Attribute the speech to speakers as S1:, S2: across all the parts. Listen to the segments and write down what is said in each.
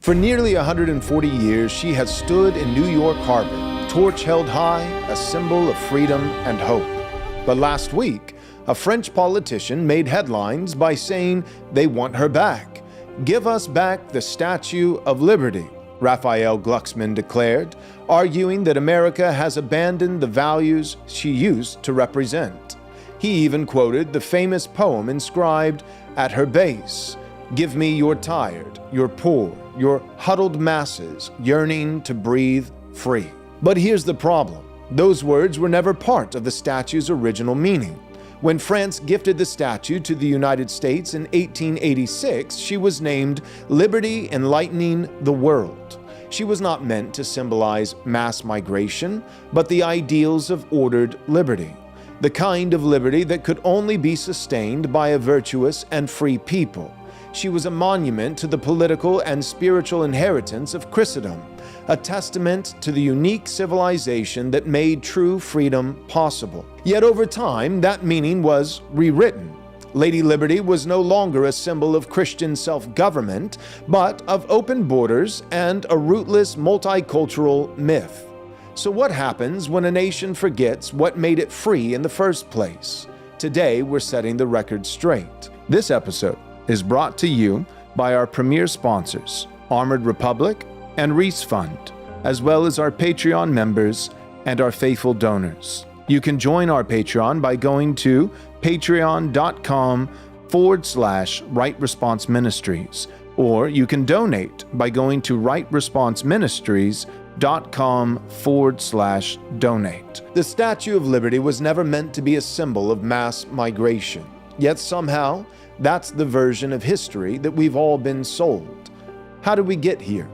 S1: For nearly 140 years, she has stood in New York Harbor, torch held high, a symbol of freedom and hope. But last week, a French politician made headlines by saying they want her back. "Give us back the Statue of Liberty," Raphaël Glucksmann declared, arguing that America has abandoned the values she used to represent. He even quoted the famous poem inscribed at her base, "Give me your tired, your poor, your huddled masses yearning to breathe free." But here's the problem. Those words were never part of the statue's original meaning. When France gifted the statue to the United States in 1886, she was named Liberty Enlightening the World. She was not meant to symbolize mass migration, but the ideals of ordered liberty, the kind of liberty that could only be sustained by a virtuous and free people. She was a monument to the political and spiritual inheritance of Christendom, a testament to the unique civilization that made true freedom possible. Yet over time, that meaning was rewritten. Lady Liberty was no longer a symbol of Christian self-government, but of open borders and a rootless multicultural myth. So what happens when a nation forgets what made it free in the first place? Today, we're setting the record straight. This episode is brought to you by our premier sponsors, Armored Republic and Reese Fund, as well as our Patreon members and our faithful donors. You can join our Patreon by going to patreon.com/Right Response Ministries, or you can donate by going to rightresponseministries.com/donate. The Statue of Liberty was never meant to be a symbol of mass migration, yet somehow that's the version of history that we've all been sold. How did we get here?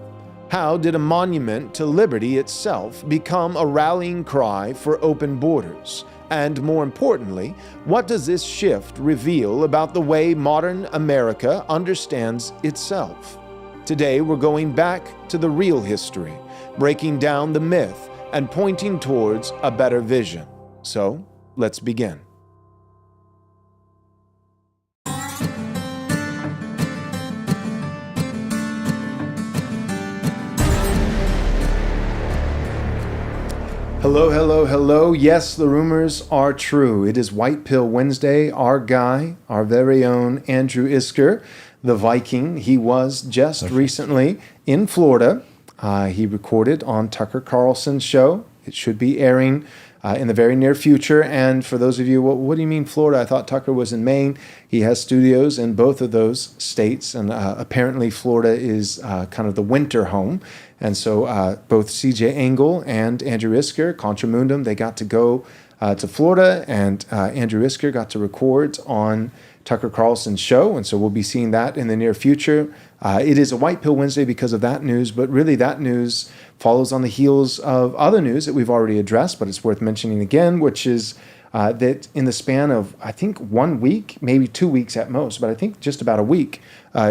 S1: How did a monument to liberty itself become a rallying cry for open borders? And more importantly, what does this shift reveal about the way modern America understands itself? Today, we're going back to the real history, breaking down the myth and pointing towards a better vision. So, let's begin. Hello, hello, hello. Yes, the rumors are true. It is White Pill Wednesday. Our guy, our very own Andrew Isker, the Viking, he was just recently in Florida. He recorded on Tucker Carlson's show. It should be airing in the very near future. And for those of you, what do you mean Florida? I thought Tucker was in Maine. He has studios in both of those states. And apparently Florida is kind of the winter home. And so both CJ Engel and Andrew Isker, Contra Mundum, they got to go to Florida. And Andrew Isker got to record on Tucker Carlson's show. And so we'll be seeing that in the near future. It is a White Pill Wednesday because of that news, but really that news follows on the heels of other news that we've already addressed, but it's worth mentioning again, which is that in the span of, I think, 1 week, maybe 2 weeks at most, but I think just about a week,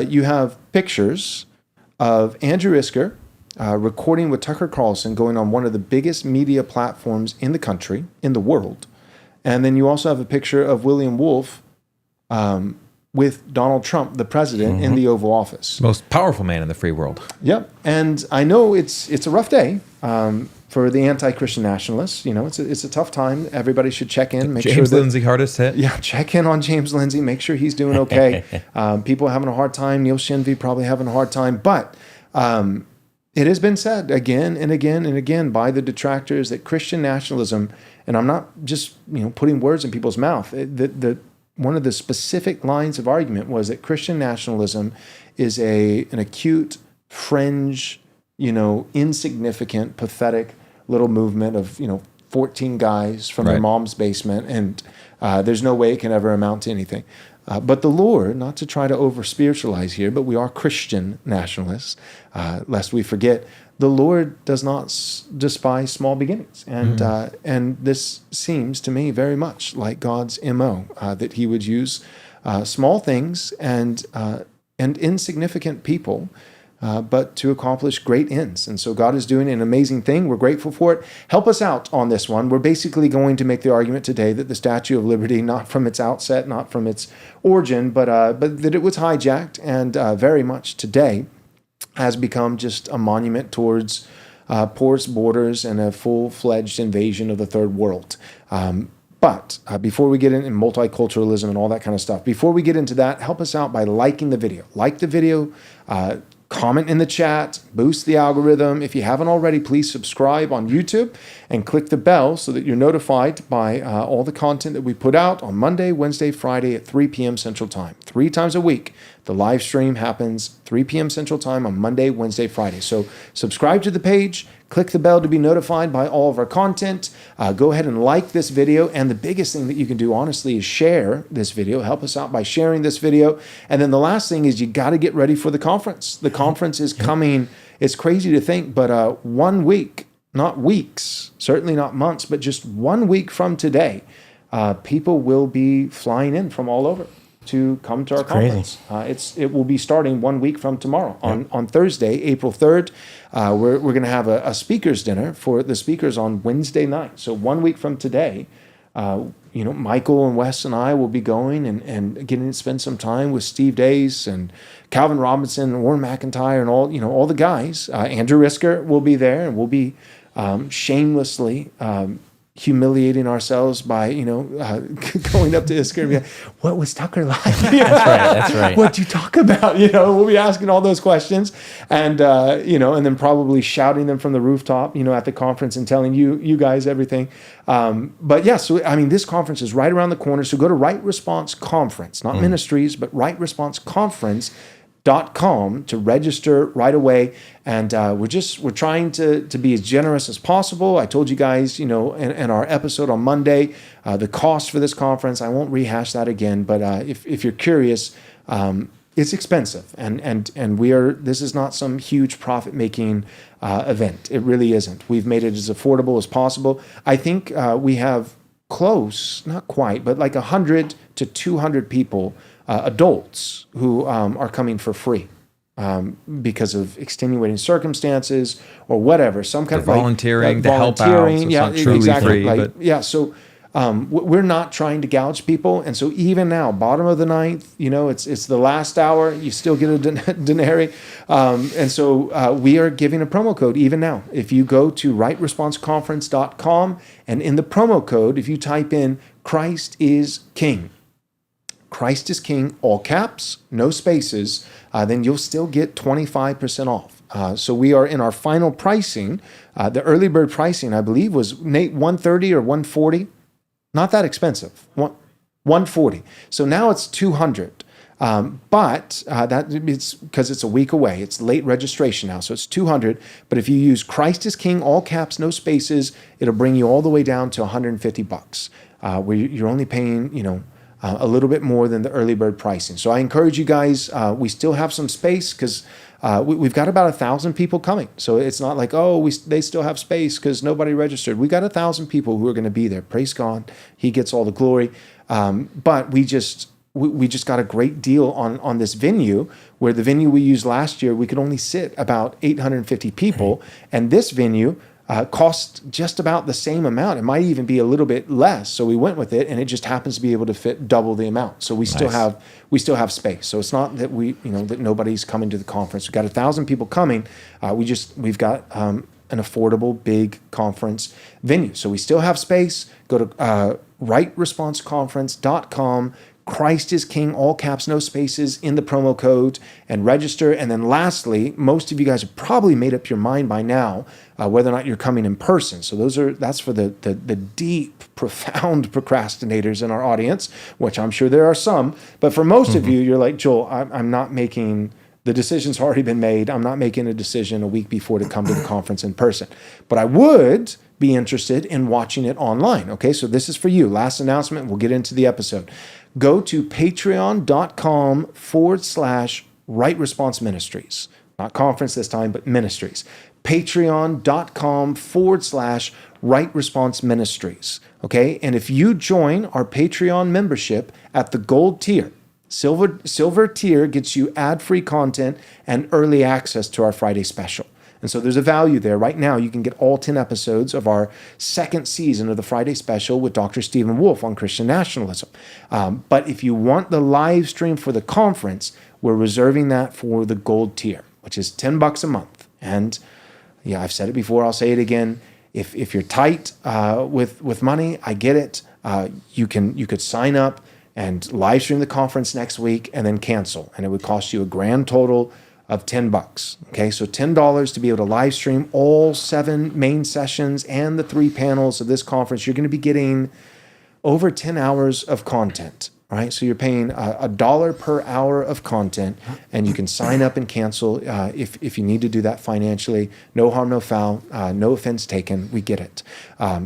S1: you have pictures of Andrew Isker recording with Tucker Carlson going on one of the biggest media platforms in the country, in the world. And then you also have a picture of William Wolf with Donald Trump, the president, in the Oval Office.
S2: Most powerful man in the free world.
S1: Yep. And I know it's a rough day for the anti-Christian nationalists. You know, it's a tough time. Everybody should check in. Make
S2: James
S1: sure that,
S2: Lindsay hardest hit.
S1: Yeah, check in on James Lindsay. Make sure he's doing okay. People having a hard time. Neil Shinvey probably having a hard time. But it has been said again and again and again by the detractors that Christian nationalism, and I'm not just putting words in people's mouth, one of the specific lines of argument was that Christian nationalism is an acute, fringe, insignificant, pathetic little movement of, 14 guys from their mom's basement, and there's no way it can ever amount to anything. But the Lord, not to try to over-spiritualize here, but we are Christian nationalists, lest we forget, the Lord does not despise small beginnings. And this seems to me very much like God's MO, that he would use small things and insignificant people, but to accomplish great ends. And so God is doing an amazing thing. We're grateful for it. Help us out on this one. We're basically going to make the argument today that the Statue of Liberty, not from its outset, not from its origin, but that it was hijacked, and very much today, has become just a monument towards porous borders and a full-fledged invasion of the third world. But before we get into multiculturalism and all that kind of stuff, before we get into that, help us out by liking the video. Like the video, comment in the chat, boost the algorithm. If you haven't already, please subscribe on YouTube and click the bell so that you're notified by all the content that we put out on Monday, Wednesday, Friday at 3 p.m. Central Time. 3 times a week. The live stream happens 3 p.m. Central Time on Monday, Wednesday, Friday. So subscribe to the page, click the bell to be notified by all of our content. Go ahead and like this video. And the biggest thing that you can do, honestly, is share this video. Help us out by sharing this video. And then the last thing is you got to get ready for the conference. The conference is coming. It's crazy to think, but 1 week, not weeks, certainly not months, but just 1 week from today, people will be flying in from all over to come to our conference. It will be starting 1 week from tomorrow on Thursday, April 3rd. We're going to have a speakers dinner for the speakers on Wednesday night. So 1 week from today, Michael and Wes and I will be going and getting to spend some time with Steve Dace and Calvin Robinson, and Warren McIntyre, and all the guys. Andrew Risker will be there, and we'll be shamelessly humiliating ourselves by, going up to Isker and be like, what was Tucker like?
S2: That's right.
S1: What'd you talk about? We'll be asking all those questions and then probably shouting them from the rooftop, at the conference and telling you guys everything. But yeah, so, this conference is right around the corner. So go to Right Response Conference, not ministries, but Right Response Conference.com to register right away. And we're trying to be as generous as possible. I told you guys, in our episode on Monday, the cost for this conference. I won't rehash that again, but if you're curious, it's expensive. And this is not some huge profit-making event. It really isn't. We've made it as affordable as possible. I think we have close, not quite, but like 100 to 200 people, adults who are coming for free because of extenuating circumstances or whatever, some kind of
S2: volunteering, to help out. So it's not truly
S1: exactly.
S2: free,
S1: So we're not trying to gouge people, and so even now, bottom of the ninth, it's the last hour. You still get a denary, and so we are giving a promo code even now. If you go to rightresponseconference.com and in the promo code, if you type in Christ is King. Christ is King, all caps, no spaces, then you'll still get 25% off. So we are in our final pricing. The early bird pricing, I believe, was, Nate, $130 or $140. Not that expensive, $140. So now it's $200. But it's because it's a week away. It's late registration now, so it's $200. But if you use Christ is King, all caps, no spaces, it'll bring you all the way down to $150. Where you're only paying, a little bit more than the early bird pricing. So I encourage you guys, we still have some space because we've got about 1,000 people coming. So it's not like, they still have space because nobody registered. We got 1,000 people who are going to be there. Praise God. He gets all the glory. But we just got a great deal on this venue, where the venue we used last year, we could only sit about 850 people. And this venue cost just about the same amount. It might even be a little bit less. So we went with it, and it just happens to be able to fit double the amount. So we still have space. So it's not that that nobody's coming to the conference. We've got 1,000 people coming. We've got an affordable big conference venue. So we still have space. Go to rightresponseconference.com. Christ is King, all caps, no spaces, in the promo code, and register. And then lastly, most of you guys have probably made up your mind by now whether or not you're coming in person. So that's for the deep, profound procrastinators in our audience, which I'm sure there are some. But for most of you, you're like, Joel, I'm not making, the decision's already been made. I'm not making a decision a week before to come to the conference in person. But I would be interested in watching it online. Okay, so this is for you. Last announcement, we'll get into the episode. Go to patreon.com/Right Response Ministries. Not conference this time, but ministries. Patreon.com/Right Response Ministries. Okay, and if you join our Patreon membership at the gold tier, silver tier gets you ad-free content and early access to our Friday special. And so there's a value there. Right now, you can get all 10 episodes of our second season of the Friday special with Dr. Stephen Wolfe on Christian nationalism. But if you want the live stream for the conference, we're reserving that for the gold tier. which is $10 a month. And yeah, I've said it before, I'll say it again. If you're tight with money, I get it. You could sign up and live stream the conference next week and then cancel, and it would cost you a grand total of $10. Okay, so $10 to be able to live stream all 7 main sessions and the 3 panels of this conference. You're going to be getting over 10 hours of content. Right, so you're paying $1 per hour of content, and you can sign up and cancel if you need to do that financially. No harm, no foul, no offense taken. We get it.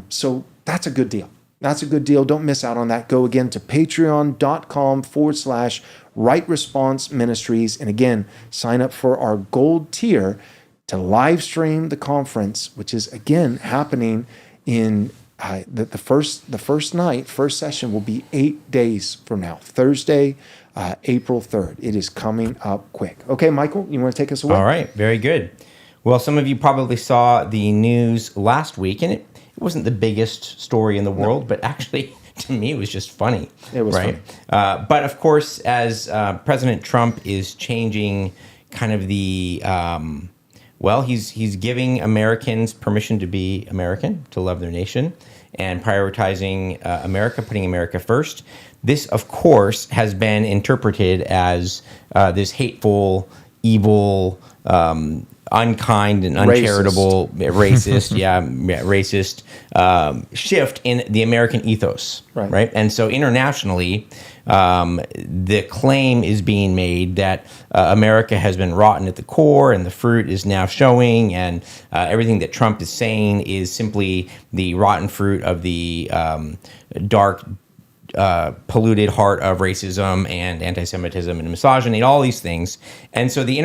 S1: So that's a good deal. That's a good deal. Don't miss out on that. Go again to patreon.com/Right Response Ministries. And again, sign up for our gold tier to live stream the conference, which is again happening in the first session will be 8 days from now, Thursday, April 3rd. It is coming up quick. Okay, Michael, you want to take us away?
S3: All right, very good. Well, some of you probably saw the news last week, and it wasn't the biggest story in the world, but actually, to me, it was just funny.
S1: It was funny.
S3: But of course, as President Trump is changing kind of the... he's giving Americans permission to be American, to love their nation, and prioritizing America, putting America first. This, of course, has been interpreted as this hateful, evil, unkind, and uncharitable, racist shift in the American ethos, right? And so internationally, the claim is being made that America has been rotten at the core, and the fruit is now showing, and everything that Trump is saying is simply the rotten fruit of the dark, polluted heart of racism and anti-Semitism and misogyny, and all these things. And so the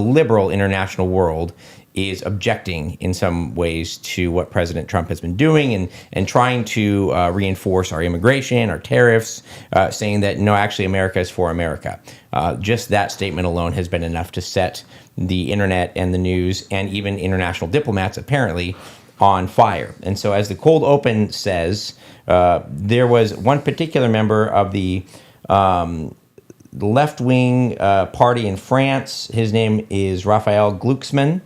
S3: liberal international world is objecting in some ways to what President Trump has been doing and trying to reinforce our immigration, our tariffs, saying that, no, actually America is for America. Just that statement alone has been enough to set the internet and the news and even international diplomats apparently on fire. And so as the cold open says, there was one particular member of the left-wing party in France. His name is Raphaël Glucksmann.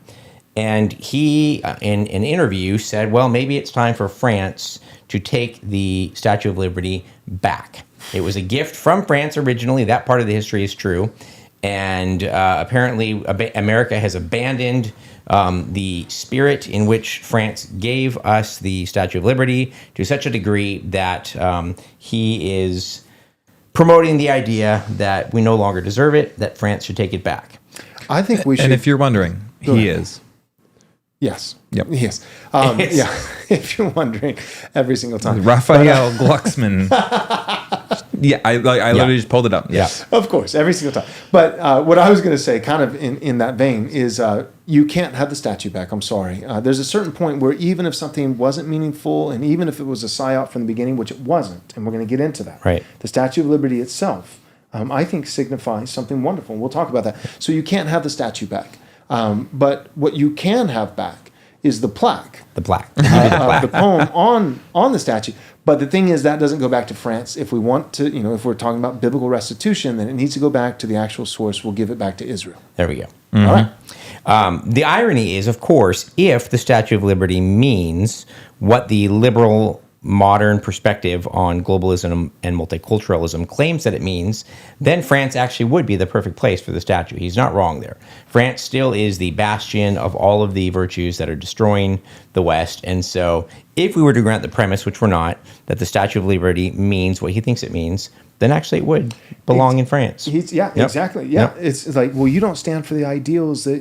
S3: And he, in an interview, said, well, maybe it's time for France to take the Statue of Liberty back. It was a gift from France originally. That part of the history is true. And apparently America has abandoned the spirit in which France gave us the Statue of Liberty to such a degree that he is promoting the idea that we no longer deserve it, that France should take it back.
S1: I think we should...
S2: And if you're wondering, he is.
S1: Yes.
S2: Yep.
S1: Yes. Yeah. If you're wondering, every single time.
S2: Raphaël Glucksmann. Yeah, I literally just pulled it up.
S3: Yeah.
S1: Of course, every single time. But what I was going to say, kind of in that vein, is you can't have the statue back. I'm sorry. There's a certain point where even if something wasn't meaningful, and even if it was a psyop from the beginning, which it wasn't, and we're going to get into that.
S3: Right.
S1: The Statue of Liberty itself, I think, signifies something wonderful. And we'll talk about that. So you can't have the statue back. But what you can have back is the plaque.
S3: The plaque.
S1: The poem on the statue. But the thing is, that doesn't go back to France. If we want to, if we're talking about biblical restitution, then it needs to go back to the actual source. We'll give it back to Israel.
S3: There we go.
S1: Mm-hmm. All right.
S3: The irony is, of course, if the Statue of Liberty means what the liberal modern perspective on globalism and multiculturalism claims that it means, then France actually would be the perfect place for the statue. He's not wrong there. France still is the bastion of all of the virtues that are destroying the West. And so if we were to grant the premise, which we're not, that the Statue of Liberty means what he thinks it means, then actually it would belong in France.
S1: Exactly. Yeah. Yep. It's like, well, you don't stand for the ideals that,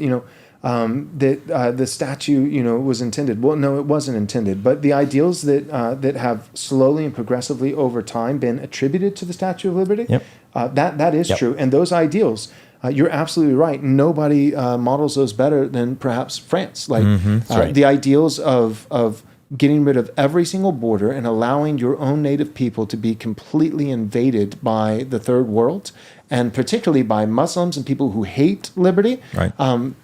S1: that the statue, was intended. Well, no, it wasn't intended. But the ideals that have slowly and progressively over time been attributed to the Statue of Liberty, that is true. And those ideals, you're absolutely right. Nobody models those better than perhaps France. Like the ideals of getting rid of every single border and allowing your own native people to be completely invaded by the third world, and particularly by Muslims and people who hate liberty,
S2: right.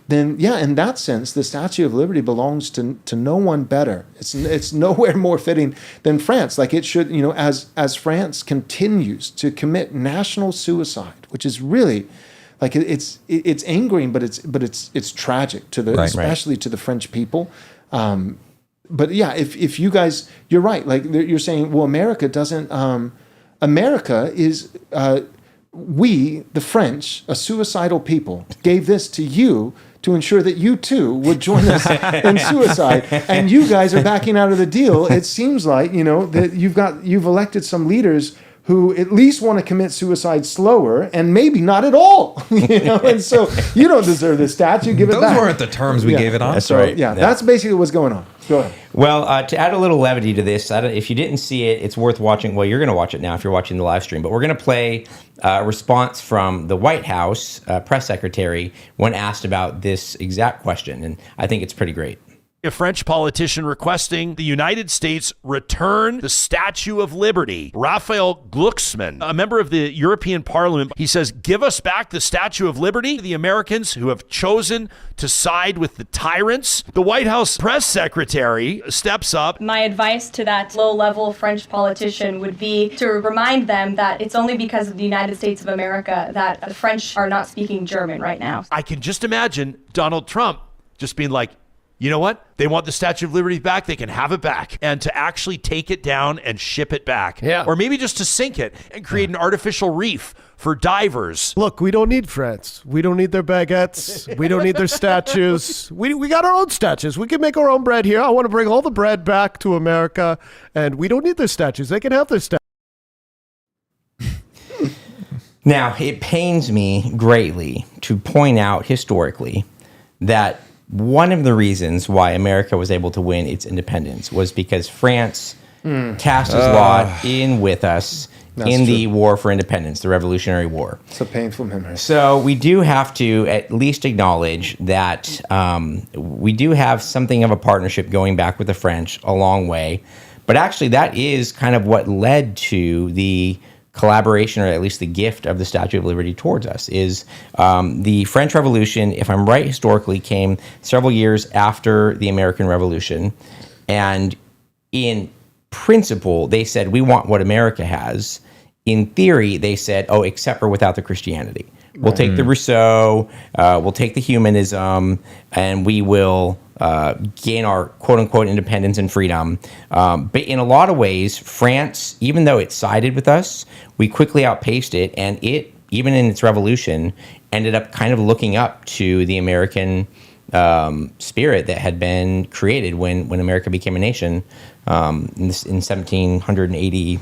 S1: Then, in that sense, the Statue of Liberty belongs to no one better. It's nowhere more fitting than France. Like it should, as France continues to commit national suicide, which is really Like it's angering, but it's tragic to the especially to the French people. But yeah, if you guys, you're right. Like you're saying, well, America doesn't. America is we, the French, a suicidal people, gave this to you to ensure that you too would join us in suicide, and you guys are backing out of the deal. It seems like that you've elected some leaders who at least want to commit suicide slower and maybe not at all. And so you don't deserve this statue. Give it back.
S2: Those weren't the terms we gave it on.
S3: That's right.
S1: Yeah, that's basically what's going on. Go ahead.
S3: Well, to add a little levity to this, if you didn't see it, it's worth watching. Well, you're going to watch it now if you're watching the live stream. But we're going to play a response from the White House press secretary when asked about this exact question. And I think it's pretty great.
S4: A French politician requesting the United States return the Statue of Liberty. Raphaël Glucksmann, a member of the European Parliament, he says, give us back the Statue of Liberty. The Americans who have chosen to side with the tyrants. The White House press secretary steps up.
S5: My advice to that low-level French politician would be to remind them that it's only because of the United States of America that the French are not speaking German right now.
S4: I can just imagine Donald Trump just being like, you know what? They want the Statue of Liberty back. They can have it back. And to actually take it down and ship it back.
S6: Yeah.
S4: Or maybe just to sink it and create an artificial reef for divers.
S6: Look, we don't need France. We don't need their baguettes. We don't need their statues. We got our own statues. We can make our own bread here. I want to bring all the bread back to America. And we don't need their statues. They can have their statues.
S3: Now, it pains me greatly to point out historically that one of the reasons why America was able to win its independence was because France cast his lot in with us in the War for Independence, the Revolutionary War.
S1: It's a painful memory.
S3: So we do have to at least acknowledge that we do have something of a partnership going back with the French a long way. But actually, that is kind of what led to the collaboration, or at least the gift of the Statue of Liberty towards us, is the French Revolution, if I'm right historically, came several years after the American Revolution. And in principle, they said, we want what America has. In theory, they said, oh, except for without the Christianity. We'll take the Rousseau, we'll take the humanism, and we will gain our quote-unquote independence and freedom. But in a lot of ways, France, even though it sided with us, we quickly outpaced it, and it, even in its revolution, ended up kind of looking up to the American spirit that had been created when America became a nation in 1780.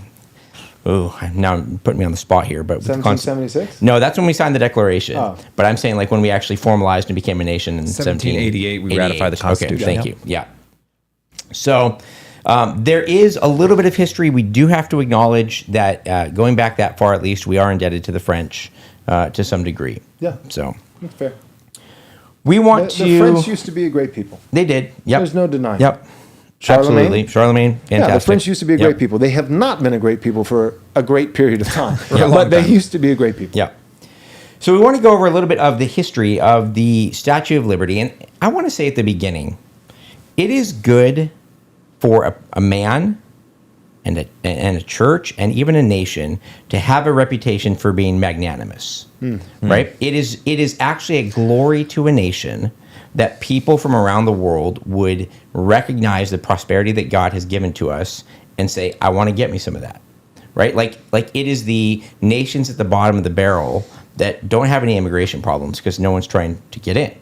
S3: Oh, now I'm putting me on the spot here, but
S1: 1776?
S3: No, that's when we signed the Declaration.
S1: Oh.
S3: But I'm saying like when we actually formalized and became a nation in
S2: 1788, we ratified the Constitution.
S3: Okay, thank you. Yeah. So there is a little bit of history. We do have to acknowledge that going back that far, at least, we are indebted to the French to some degree.
S1: Yeah.
S3: So
S1: That's fair.
S3: we want
S1: The French used to be a great people.
S3: They did. Yep.
S1: There's no denying.
S3: Yep.
S1: Charlemagne?
S3: Absolutely. Charlemagne, fantastic.
S1: Yeah, the French used to be a great people. They have not been a great people for a great period of time. But they used to be a great people.
S3: Yeah. So we want to go over a little bit of the history of the Statue of Liberty. And I want to say at the beginning, it is good for a man and a church and even a nation to have a reputation for being magnanimous, right? It is actually a glory to a nation that people from around the world would recognize the prosperity that God has given to us and say, I want to get me some of that, right? Like it is the nations at the bottom of the barrel that don't have any immigration problems because no one's trying to get in.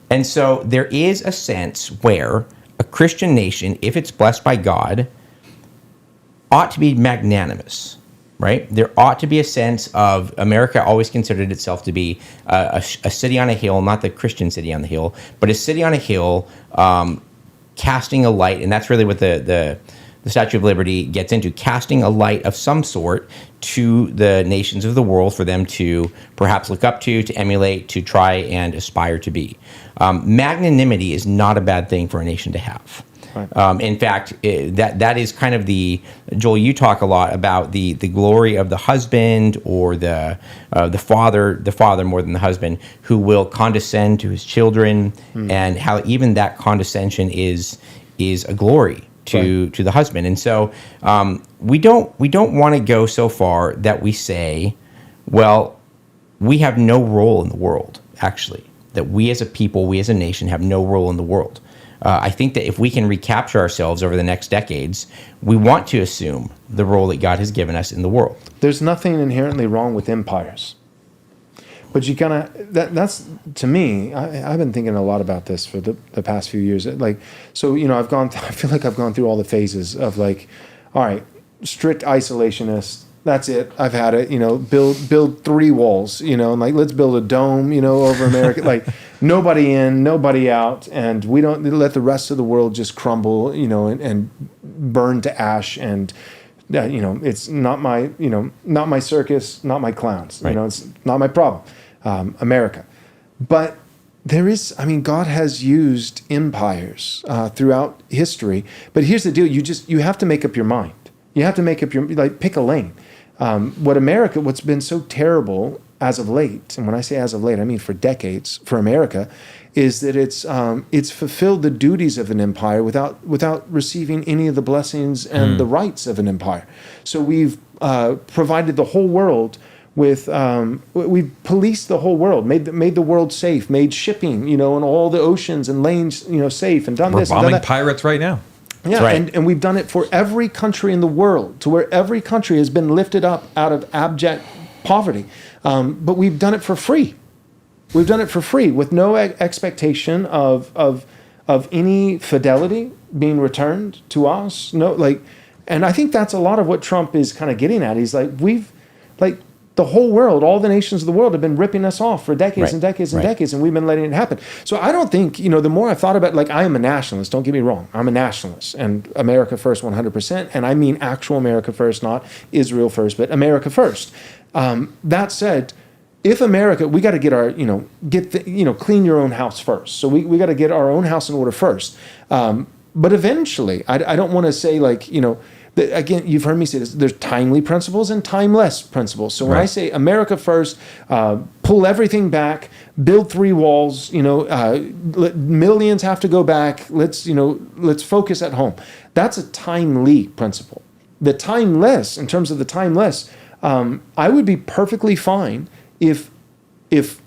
S3: And so there is a sense where a Christian nation, if it's blessed by God, ought to be magnanimous, right? There ought to be a sense of, America always considered itself to be a city on a hill, not the Christian city on the hill, but a city on a hill casting a light, and that's really what the Statue of Liberty gets into, casting a light of some sort to the nations of the world for them to perhaps look up to emulate, to try and aspire to be. Magnanimity is not a bad thing for a nation to have. Right. In fact, that is kind of Joel, you talk a lot about the glory of the husband or the father more than the husband, who will condescend to his children, and how even that condescension is a glory to the husband. And so we don't want to go so far that we say, well, we have no role in the world, actually. That we as a people, we as a nation have no role in the world. I think that if we can recapture ourselves over the next decades, we want to assume the role that God has given us in the world.
S1: There's nothing inherently wrong with empires. But you gotta, that's, to me, I've been thinking a lot about this for the past few years. Like, so, you know, I feel like I've gone through all the phases of like, all right, strict isolationist, that's it, I've had it, you know, build 3 walls, you know, and like, let's build a dome, you know, over America, like nobody in, nobody out, and we don't let the rest of the world just crumble, you know, and burn to ash, and you know, it's not my, you know, not my circus, not my clowns,
S3: right.
S1: You know, it's not my problem. America. But there is, I mean, God has used empires throughout history. But here's the deal: you have to make up your mind. You have to make up your, like, pick a lane. What's been so terrible as of late, and when I say as of late, I mean for decades for America, is that it's fulfilled the duties of an empire without receiving any of the blessings and the rights of an empire. So we've provided the whole world with, we've policed the whole world, made the world safe, made shipping, you know, and all the oceans and lanes, you know, safe, and done
S2: We're
S1: this and
S2: bombing
S1: done that.
S2: pirates right now.
S1: Yeah,
S3: right.
S1: and we've done it for every country in the world, to where every country has been lifted up out of abject poverty. But we've done it for free. We've done it for free with no expectation of any fidelity being returned to us. No, like, and I think that's a lot of what Trump is kind of getting at. He's like, the whole world, all the nations of the world have been ripping us off for decades and decades and decades, and we've been letting it happen. So I don't think, you know, the more I've thought about it, like, I am a nationalist, don't get me wrong. I'm a nationalist, and America first 100%, and I mean actual America first, not Israel first, but America first. That said, if America, we got to get our, you know, clean your own house first. So we got to get our own house in order first. But eventually, I don't want to say, like, you know, again, you've heard me say this, there's timely principles and timeless principles. So when I say America first, pull everything back, build 3 walls, you know, millions have to go back, let's focus at home. That's a timely principle. The timeless, in terms of the timeless, I would be perfectly fine if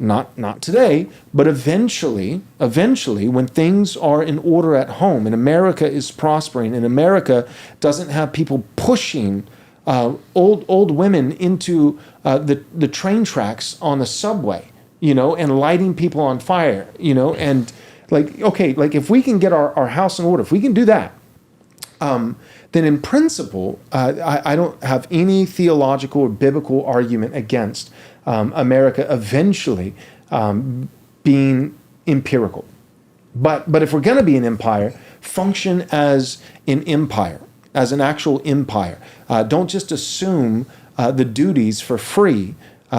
S1: not today, but eventually, when things are in order at home and America is prospering and America doesn't have people pushing old women into the train tracks on the subway, you know, and lighting people on fire, you know, and like, okay, like, if we can get our house in order, if we can do that, then in principle, I don't have any theological or biblical argument against America eventually being empirical. But if we're going to be an empire, function as an empire, as an actual empire. Don't just assume the duties for free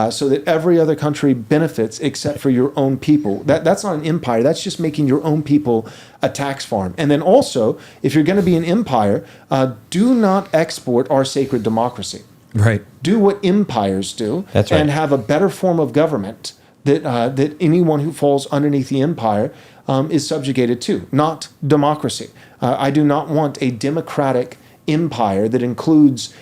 S1: so that every other country benefits except for your own people. That's not an empire. That's just making your own people a tax farm. And then also, if you're going to be an empire, do not export our sacred democracy.
S2: Right.
S1: Do what empires do.
S3: That's right.
S1: And have a better form of government that anyone who falls underneath the empire is subjugated to, not democracy. I do not want a democratic empire that includes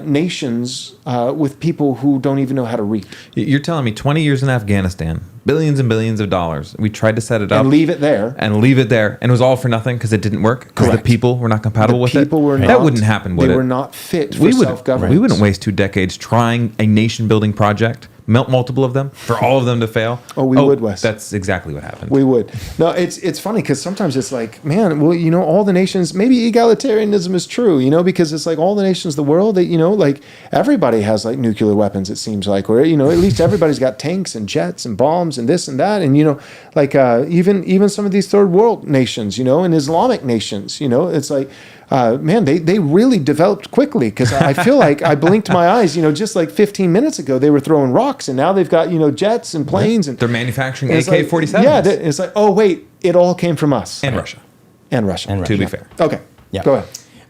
S1: nations with people who don't even know how to read.
S2: You're telling me 20 years in Afghanistan, billions and billions of dollars. We tried to set it up.
S1: And leave it there.
S2: And it was all for nothing because it didn't work? Because the people were not compatible with it?
S1: People were not.
S2: That wouldn't happen, would it?
S1: They were not fit for self-governance.
S2: We wouldn't waste 2 decades trying a nation-building project, multiple of them, for all of them to fail.
S1: Oh, we would, Wes.
S2: That's exactly what happened.
S1: We would. No, it's funny because sometimes it's like, man, well, you know, all the nations, maybe egalitarianism is true, you know, because it's like all the nations of the world, that, you know, like everybody has like nuclear weapons, it seems like, or, you know, at least everybody's got tanks and jets and bombs and this and that. And, you know, like even some of these third world nations, you know, and Islamic nations, you know, it's like, man, they really developed quickly, because I feel like I blinked my eyes, you know, just like 15 minutes ago, they were throwing rocks, and now they've got, you know, jets and planes. And
S2: they're manufacturing
S1: AK-47s.
S2: Like,
S1: yeah, it's like, oh, wait, it all came from us.
S2: And Russia.
S1: And Russia.
S2: To be fair.
S1: Okay.
S3: Yeah.
S1: Go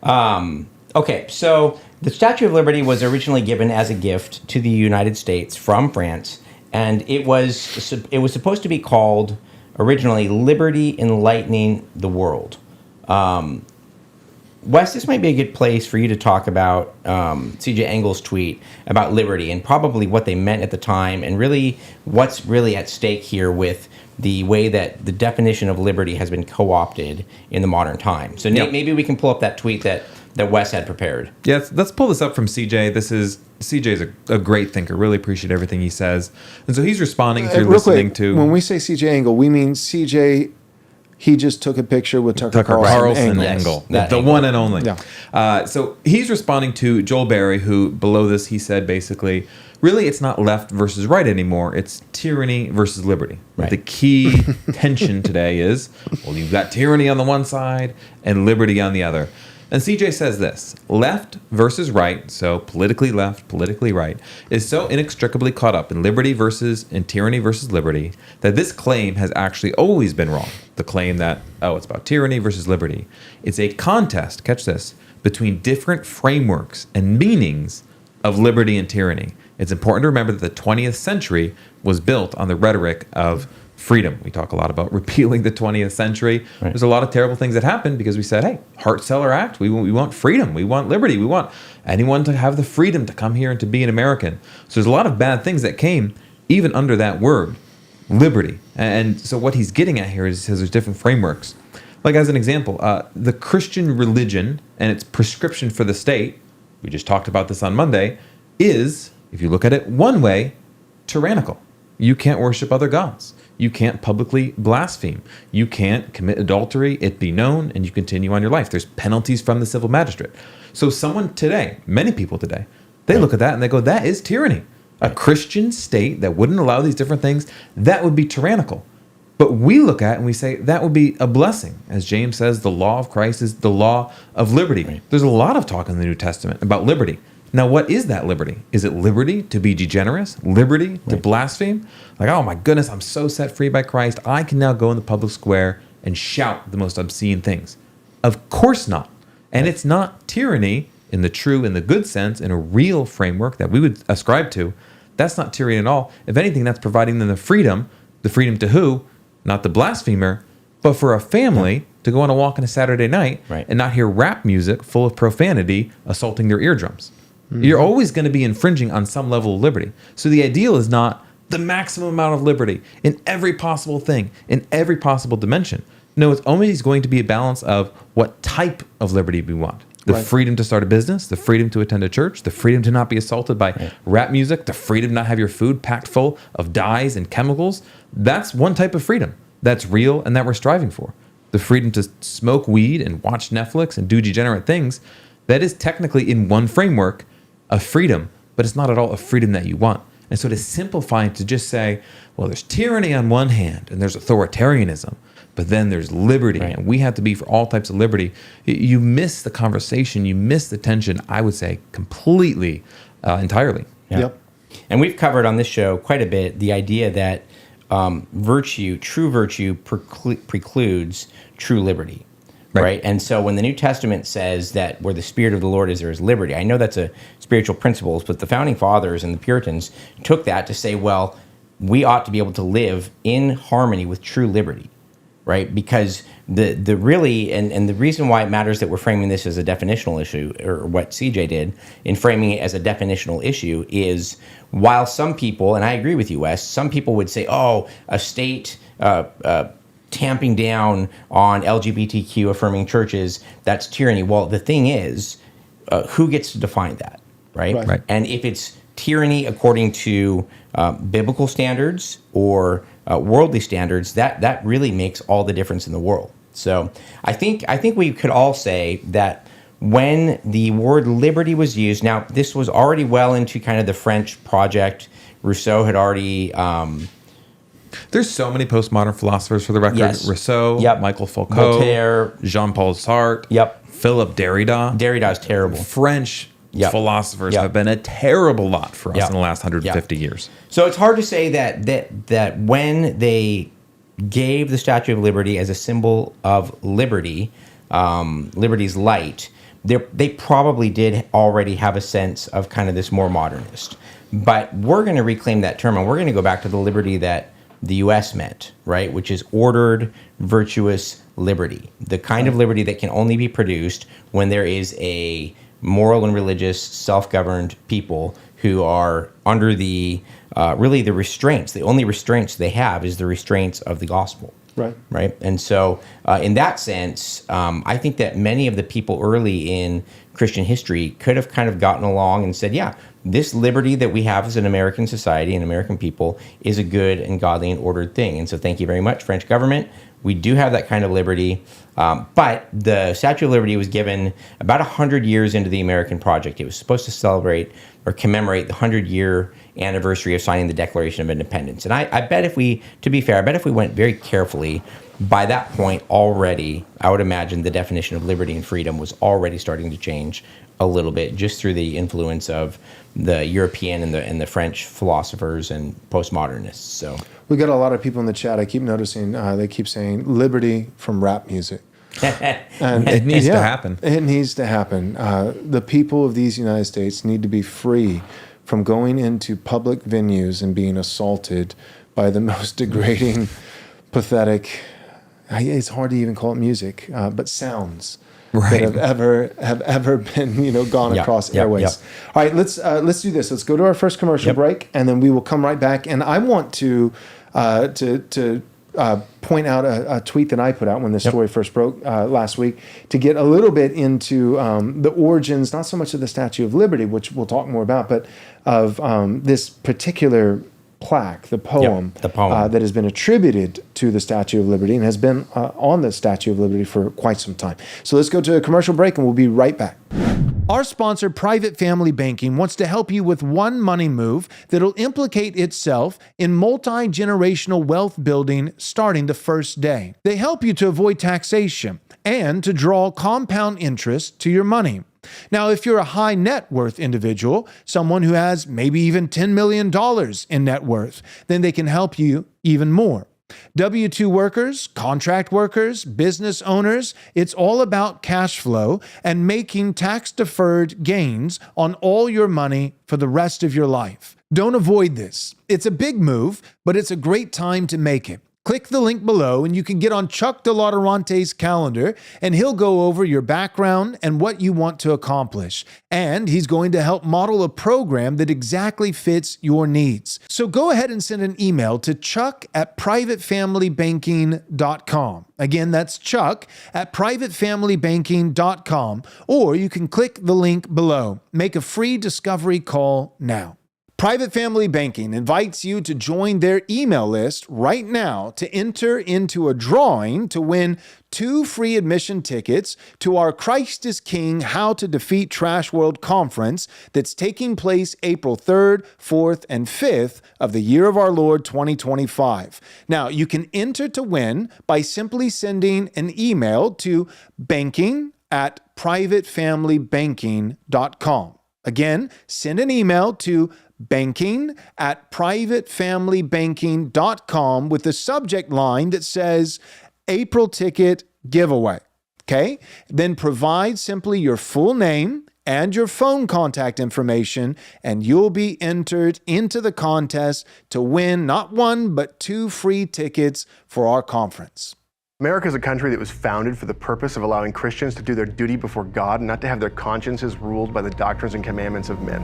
S1: ahead.
S3: Okay, so the Statue of Liberty was originally given as a gift to the United States from France, and it was supposed to be called originally Liberty Enlightening the World. Wes, this might be a good place for you to talk about C.J. Engel's tweet about liberty and probably what they meant at the time and really what's really at stake here with the way that the definition of liberty has been co-opted in the modern time. So maybe we can pull up that tweet that Wes had prepared.
S2: Yeah, let's pull this up from CJ. CJ's a great thinker. Really appreciate everything he says. And so he's responding through listening to...
S1: When we say CJ Engel, we mean CJ... He just took a picture with Tucker Carlson
S2: Engel.
S3: Yes,
S2: the one and only.
S1: Yeah.
S2: So he's responding to Joel Berry, who below this he said basically, really it's not left versus right anymore. It's tyranny versus liberty.
S3: Right.
S2: The key tension today is, well, you've got tyranny on the one side and liberty on the other. And CJ says this, left versus right, so politically left, politically right, is so inextricably caught up in liberty versus and tyranny versus liberty that this claim has actually always been wrong. The claim that, it's about tyranny versus liberty. It's a contest, catch this, between different frameworks and meanings of liberty and tyranny. It's important to remember that the 20th century was built on the rhetoric of freedom. We talk a lot about repealing the 20th century. Right. There's a lot of terrible things that happened because we said, hey, Hart-Celler Act, we want freedom, we want liberty, we want anyone to have the freedom to come here and to be an American. So there's a lot of bad things that came even under that word, liberty. And so what he's getting at here is he says there's different frameworks. Like as an example, the Christian religion and its prescription for the state, we just talked about this on Monday, is, if you look at it one way, tyrannical. You can't worship other gods. You can't publicly blaspheme. You can't commit adultery, it be known, and you continue on your life. There's penalties from the civil magistrate. So someone today, many people today, they look at that and they go, that is tyranny. A Christian state that wouldn't allow these different things, that would be tyrannical. But we look at it and we say that would be a blessing. As James says, the law of Christ is the law of liberty. Right. There's a lot of talk in the New Testament about liberty. Now, what is that liberty? Is it liberty to be degenerate? Liberty to blaspheme? Like, oh my goodness, I'm so set free by Christ. I can now go in the public square and shout the most obscene things. Of course not. And it's not tyranny in the true, in the good sense, in a real framework that we would ascribe to. That's not tyranny at all. If anything, that's providing them the freedom to who? Not the blasphemer, but for a family to go on a walk on a Saturday night and not hear rap music full of profanity assaulting their eardrums. Mm-hmm. You're always going to be infringing on some level of liberty. So the ideal is not the maximum amount of liberty in every possible thing, in every possible dimension. No, it's always going to be a balance of what type of liberty we want. The freedom to start a business, the freedom to attend a church, the freedom to not be assaulted by rap music, the freedom to not have your food packed full of dyes and chemicals. That's one type of freedom that's real and that we're striving for. The freedom to smoke weed and watch Netflix and do degenerate things, that is technically in one framework of freedom, but it's not at all a freedom that you want. And so to simplify it to just say, well, there's tyranny on one hand and there's authoritarianism, but then there's liberty, and we have to be for all types of liberty. You miss the conversation, you miss the tension, I would say, completely, entirely.
S3: Yeah. Yep. And we've covered on this show quite a bit the idea that true virtue precludes true liberty. Right. And so when the New Testament says that where the Spirit of the Lord is, there is liberty, I know that's a spiritual principle, but the Founding Fathers and the Puritans took that to say, well, we ought to be able to live in harmony with true liberty, right? Because the really, and the reason why it matters that we're framing this as a definitional issue, or what CJ did in framing it as a definitional issue, is while some people, and I agree with you, Wes, some people would say, oh, a state tamping down on LGBTQ affirming churches, that's tyranny. Well, the thing is, who gets to define that, right? And if it's tyranny according to biblical standards or worldly standards, that really makes all the difference in the world. So I think we could all say that when the word liberty was used, now this was already well into kind of the French project. Rousseau had already...
S2: There's so many postmodern philosophers, for the record.
S3: Yes.
S2: Rousseau, Michael Foucault,
S3: Voltaire,
S2: Jean-Paul Sartre, Philip Derrida.
S3: Derrida's terrible.
S2: French philosophers have been a terrible lot for us in the last 150 years.
S3: So it's hard to say that when they gave the Statue of Liberty as a symbol of liberty, liberty's light, they probably did already have a sense of kind of this more modernist. But we're going to reclaim that term, and we're going to go back to the liberty that the U.S. meant, right? Which is ordered, virtuous liberty, the kind of liberty that can only be produced when there is a moral and religious, self-governed people who are under the really the restraints. The only restraints they have is the restraints of the gospel. Right. And so in that sense, I think that many of the people early in Christian history could have kind of gotten along and said, yeah, this liberty that we have as an American society and American people is a good and godly and ordered thing. And so thank you very much, French government. We do have that kind of liberty. But the Statue of Liberty was given about 100 years into the American project. It was supposed to celebrate or commemorate the 100-year anniversary of signing the Declaration of Independence. And I bet if we went very carefully, by that point already, I would imagine the definition of liberty and freedom was already starting to change a little bit just through the influence of the European and the French philosophers and postmodernists. So
S1: we got a lot of people in the chat. I keep noticing they keep saying liberty from rap music.
S2: And it needs to happen.
S1: It needs to happen. The people of these United States need to be free from going into public venues and being assaulted by the most degrading, pathetic, it's hard to even call it music, but sounds that have ever been gone across airways. All right, let's do this. Let's go to our first commercial break, and then we will come right back. And I want to point out a tweet that I put out when this story first broke last week to get a little bit into the origins, not so much of the Statue of Liberty, which we'll talk more about, but of this particular plaque, the poem that has been attributed to the Statue of Liberty and has been on the Statue of Liberty for quite some time. So let's go to a commercial break and we'll be right back. Our sponsor, Private Family Banking, wants to help you with one money move that'll implicate itself in multi-generational wealth building starting the first day. They help you to avoid taxation and to draw compound interest to your money. Now, if you're a high net worth individual, someone who has maybe even $10 million in net worth, then they can help you even more. W-2 workers, contract workers, business owners, it's all about cash flow and making tax-deferred gains on all your money for the rest of your life. Don't avoid this. It's a big move, but it's a great time to make it. Click the link below and you can get on Chuck DeLauterante's calendar and he'll go over your background and what you want to accomplish. And he's going to help model a program that exactly fits your needs. So go ahead and send an email to chuck@privatefamilybanking.com. Again, that's chuck@privatefamilybanking.com, or you can click the link below. Make a free discovery call now. Private Family Banking invites you to join their email list right now to enter into a drawing to win 2 free admission tickets to our Christ is King How to Defeat Trash World Conference that's taking place April 3rd, 4th, and 5th of the year of our Lord 2025. Now, you can enter to win by simply sending an email to banking@privatefamilybanking.com. Again, send an email to banking@privatefamilybanking.com with the subject line that says April ticket giveaway. Okay? Then provide simply your full name and your phone contact information, and you'll be entered into the contest to win not 1, but 2 free tickets for our conference.
S7: America is a country that was founded for the purpose of allowing Christians to do their duty before God and not to have their consciences ruled by the doctrines and commandments of men.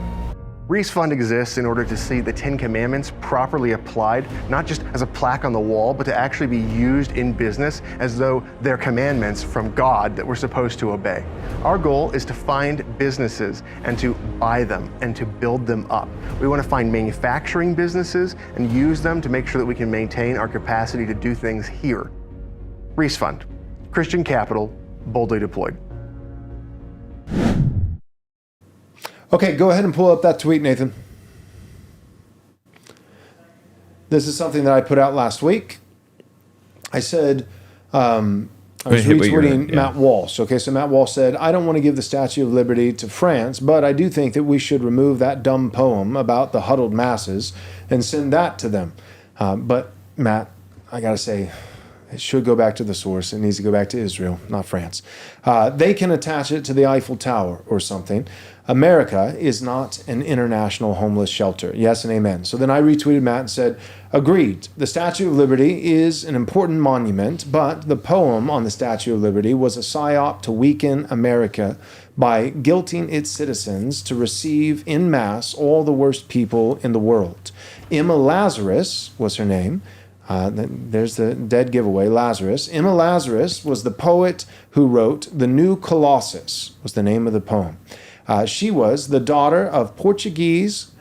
S7: Reese Fund exists in order to see the 10 Commandments properly applied, not just as a plaque on the wall, but to actually be used in business as though they're commandments from God that we're supposed to obey. Our goal is to find businesses and to buy them and to build them up. We want to find manufacturing businesses and use them to make sure that we can maintain our capacity to do things here. Reese Fund, Christian capital, boldly deployed.
S1: Okay, go ahead and pull up that tweet, Nathan. This is something that I put out last week. I said, I was retweeting Matt Walsh. Okay, so Matt Walsh said, I don't want to give the Statue of Liberty to France, but I do think that we should remove that dumb poem about the huddled masses and send that to them. But Matt, I got to say, It should go back to the source. It needs to go back to Israel, not France. They can attach it to the Eiffel Tower or something. America is not an international homeless shelter. Yes and amen. So then I retweeted Matt and said, agreed. The Statue of Liberty is an important monument, but the poem on the Statue of Liberty was a psyop to weaken America by guilting its citizens to receive en masse all the worst people in the world. Emma Lazarus was her name. There's the dead giveaway, Lazarus. Emma Lazarus was the poet who wrote The New Colossus, was the name of the poem. She was the daughter of Portuguese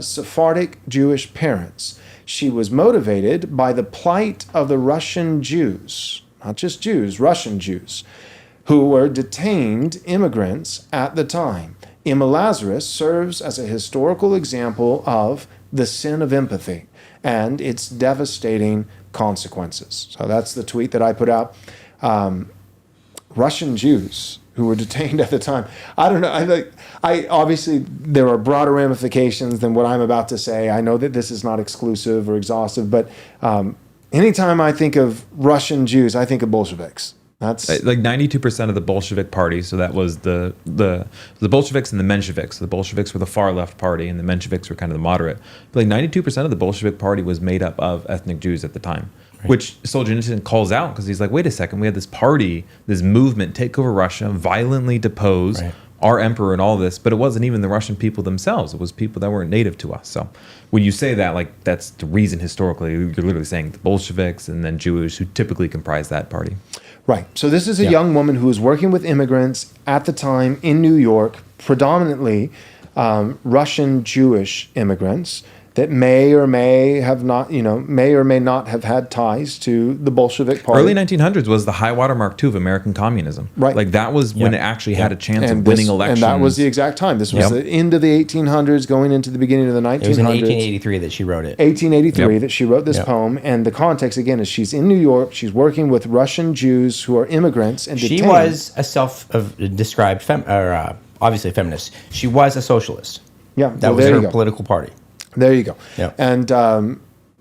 S1: Sephardic Jewish parents. She was motivated by the plight of the Russian Jews, not just Jews, Russian Jews, who were detained immigrants at the time. Emma Lazarus serves as a historical example of the sin of empathy and its devastating consequences. So that's the tweet that I put out. Russian Jews who were detained at the time. I don't know. I obviously there are broader ramifications than what I'm about to say. I know that this is not exclusive or exhaustive, but anytime I think of Russian Jews, I think of Bolsheviks. That's
S2: like 92% of the Bolshevik party. So that was the Bolsheviks and the Mensheviks. The Bolsheviks were the far left party, and the Mensheviks were kind of the moderate. But like 92% of the Bolshevik party was made up of ethnic Jews at the time, right. Which Solzhenitsyn calls out because he's like, wait a second, we had this party, this movement take over Russia, violently depose
S3: right.
S2: our emperor and all this, but it wasn't even the Russian people themselves. It was people that weren't native to us. So when you say that, like that's the reason historically, you're literally saying the Bolsheviks and then Jews who typically comprise that party.
S1: Right. So this is a young woman who was working with immigrants at the time in New York, predominantly Russian Jewish immigrants that may or may not have had ties to the Bolshevik party.
S2: Early 1900s was the high water mark too of American communism.
S1: Right.
S2: Like that was when it actually had a chance
S1: and
S2: of winning elections.
S1: And that was the exact time. This was the end of the 1800s, going into the beginning of the 1900s.
S3: It was in 1883 that she wrote it.
S1: 1883 that she wrote this poem. And the context, again, is she's in New York. She's working with Russian Jews who are immigrants and detained.
S3: She was a self-described, obviously a feminist. She was a socialist.
S1: Yeah.
S3: That was her political party.
S1: There you go.
S3: Yep.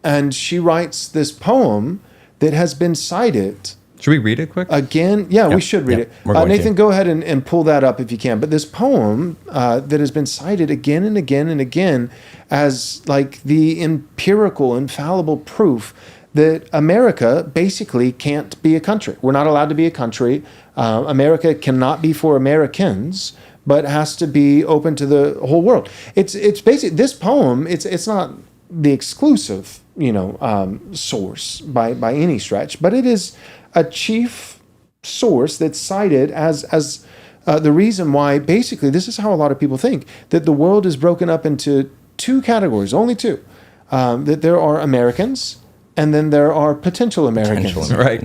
S1: And she writes this poem that has been cited.
S2: Should we read it quick?
S1: Again, we should read it. Nathan, go ahead and pull that up if you can. But this poem that has been cited again and again and again as like the empirical, infallible proof that America basically can't be a country. We're not allowed to be a country. America cannot be for Americans, but has to be open to the whole world. It's basically this poem. It's not the exclusive source by any stretch, but it is a chief source that's cited as the reason why basically this is how a lot of people think that the world is broken up into two categories, only two. That there are Americans. And then there are potential Americans.
S2: Right.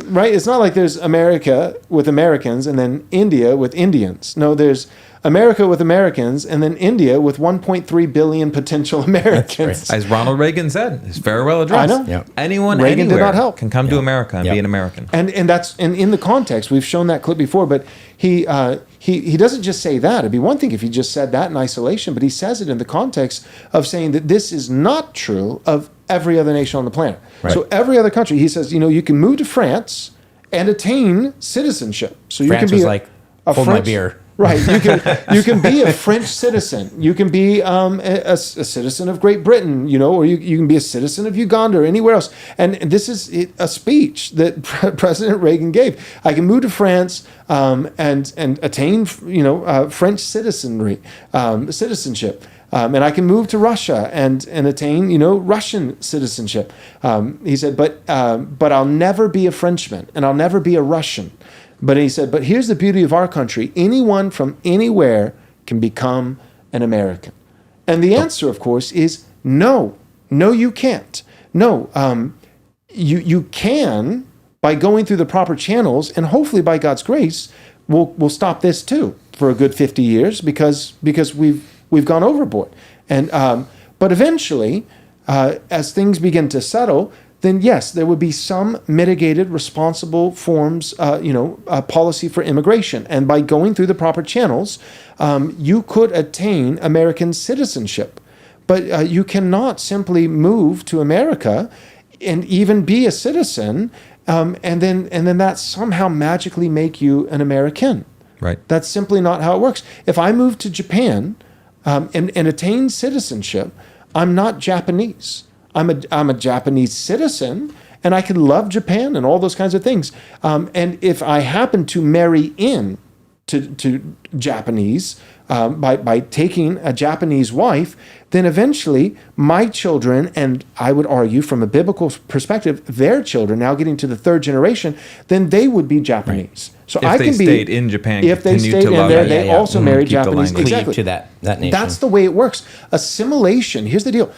S1: Right? It's not like there's America with Americans and then India with Indians. No, there's America with Americans and then India with 1.3 billion potential Americans.
S2: As Ronald Reagan said, his farewell address.
S1: I know.
S3: Yep.
S2: Anyone
S1: Reagan
S2: anywhere
S1: did not help.
S2: can come to America and be an American.
S1: And in the context, we've shown that clip before, but he doesn't just say that. It'd be one thing if he just said that in isolation, but he says it in the context of saying that this is not true of every other nation on the planet.
S3: Right.
S1: So every other country, he says, you can move to France and attain citizenship. So
S3: France
S1: you can be
S3: was hold my beer.
S1: Right. You can be a French citizen. You can be a citizen of Great Britain, or you can be a citizen of Uganda or anywhere else. And this is a speech that President Reagan gave. I can move to France and attain French citizenship. And I can move to Russia and attain, Russian citizenship. He said, but I'll never be a Frenchman and I'll never be a Russian. But he said, but here's the beauty of our country. Anyone from anywhere can become an American. And the answer, of course, is no. No, you can't. No, you can by going through the proper channels, and hopefully by God's grace, we'll stop this too for a good 50 years because we've gone overboard. And but eventually, as things begin to settle, then yes, there would be some mitigated, responsible forms, policy for immigration. And by going through the proper channels, you could attain American citizenship. But you cannot simply move to America and even be a citizen and then that somehow magically make you an American.
S2: Right.
S1: That's simply not how it works. If I move to Japan and attain citizenship, I'm not Japanese. I'm a Japanese citizen, and I can love Japan and all those kinds of things. And if I happen to marry in to Japanese by taking a Japanese wife, then eventually my children, and I would argue from a biblical perspective, their children, now getting to the third generation, then they would be Japanese.
S2: Right.
S1: So
S2: if
S1: I
S2: they
S1: can be,
S2: stayed in Japan,
S1: if they
S2: continued
S1: stayed
S2: to
S1: in
S2: love
S1: there,
S2: it.
S1: they also married
S2: Keep the
S1: Japanese.
S2: language.
S3: Cleave to that nation.
S1: That's the way it works. Assimilation. Here's the deal.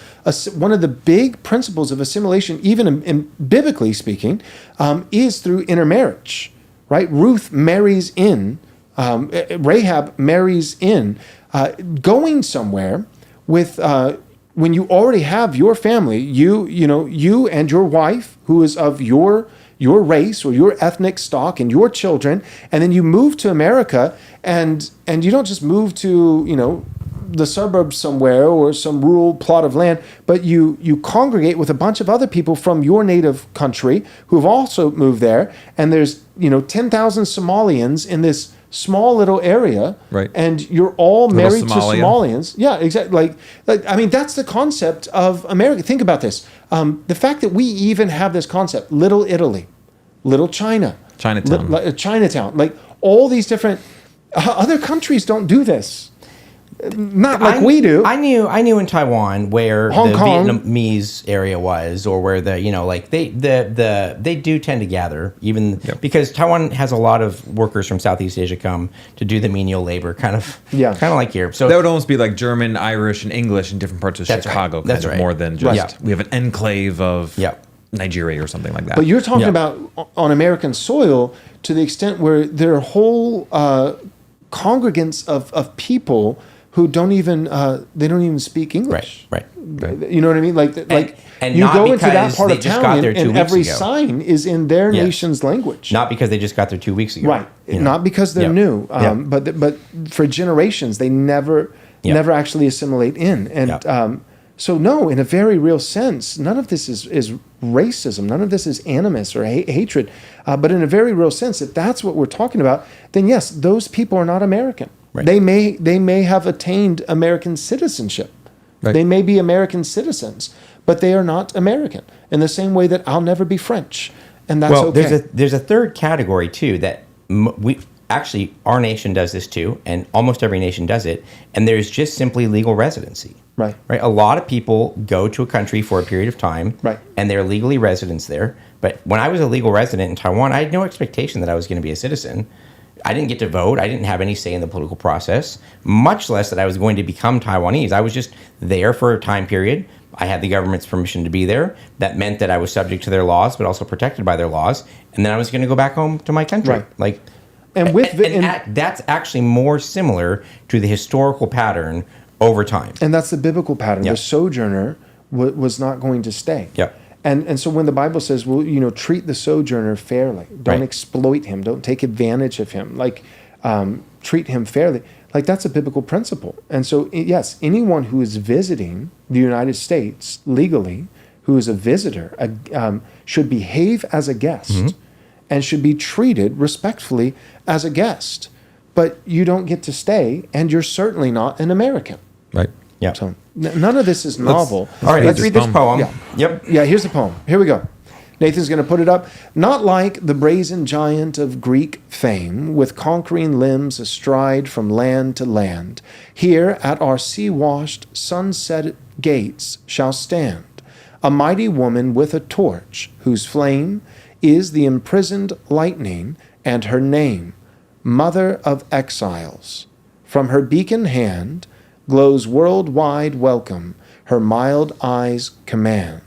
S1: One of the big principles of assimilation, even in biblically speaking, is through intermarriage. Right? Ruth marries in. Rahab marries in. Going somewhere with. When you already have your family, you and your wife, who is of your race or your ethnic stock, and your children, and then you move to America, and you don't just move to the suburbs somewhere or some rural plot of land, but you congregate with a bunch of other people from your native country who have also moved there, and there's 10,000 Somalians in this small little area,
S2: right?
S1: And you're all
S2: Little
S1: married to
S2: Somalia.
S1: Somalians. Yeah, exactly. Like I mean, that's the concept of America. Think about this. The fact that we even have this concept: Little Italy, Little China,
S2: Chinatown.
S1: like all these different other countries don't do this. Not like we do.
S3: I knew in Taiwan where
S1: Hong
S3: the
S1: Kong.
S3: Vietnamese area was, or where they do tend to gather, even because Taiwan has a lot of workers from Southeast Asia come to do the menial labor, kind of like here. So
S2: that would almost be like German, Irish, and English in different parts of
S3: That's
S2: Chicago.
S3: right. That's
S2: kind of
S3: right.
S2: more than just
S3: Right.
S2: we have an enclave of Nigeria or something like that.
S1: But you're talking
S3: Yeah.
S1: about on American soil to the extent where there are whole congregants of people who don't even speak English.
S3: Right.
S1: You know what I mean? Like
S3: and
S1: you
S3: not
S1: go into that
S3: because
S1: part
S3: they
S1: of
S3: just
S1: town
S3: got there
S1: and
S3: 2 weeks
S1: every
S3: ago.
S1: sign is in their
S3: Yes.
S1: nation's language.
S3: Not because they just got there 2 weeks ago.
S1: Right. Not because they're new, but for generations they never actually assimilate in. And so no, in a very real sense, none of this is racism. None of this is animus or hatred. But in a very real sense, if that's what we're talking about, then yes, those people are not American.
S3: Right.
S1: They may have attained American citizenship.
S2: Right.
S1: They may be American citizens, but they are not American. In the same way that I'll never be French, and that's okay.
S3: There's a third category too that our nation does this too, and almost every nation does it. And there's just simply legal residency.
S1: Right.
S3: A lot of people go to a country for a period of time,
S1: Right.
S3: and they're legally residents there. But when I was a legal resident in Taiwan, I had no expectation that I was going to be a citizen. I didn't get to vote. I didn't have any say in the political process, much less that I was going to become Taiwanese. I was just there for a time period. I had the government's permission to be there. That meant that I was subject to their laws, but also protected by their laws. And then I was going to go back home to my country.
S1: Right.
S3: That's actually more similar to the historical pattern over time.
S1: And that's the biblical pattern.
S3: Yep.
S1: The sojourner was not going to stay.
S3: Yep.
S1: And so when the Bible says, well, treat the sojourner fairly, don't
S3: Right.
S1: exploit him, don't take advantage of him, treat him fairly, that's a biblical principle. And so, yes, anyone who is visiting the United States legally, who is a visitor, should behave as a guest and should be treated respectfully as a guest. But you don't get to stay, and you're certainly not an American.
S2: Right.
S3: Yeah.
S1: So none of this is novel.
S3: All right, let's
S2: this
S3: read this poem.
S1: Yeah.
S3: Yep.
S1: Yeah, here's the poem. Here we go. Nathan's going to put it up. Not like the brazen giant of Greek fame, with conquering limbs astride from land to land, here at our sea-washed, sunset gates shall stand a mighty woman with a torch, whose flame is the imprisoned lightning, and her name, Mother of Exiles. From her beacon hand glows worldwide welcome, her mild eyes command.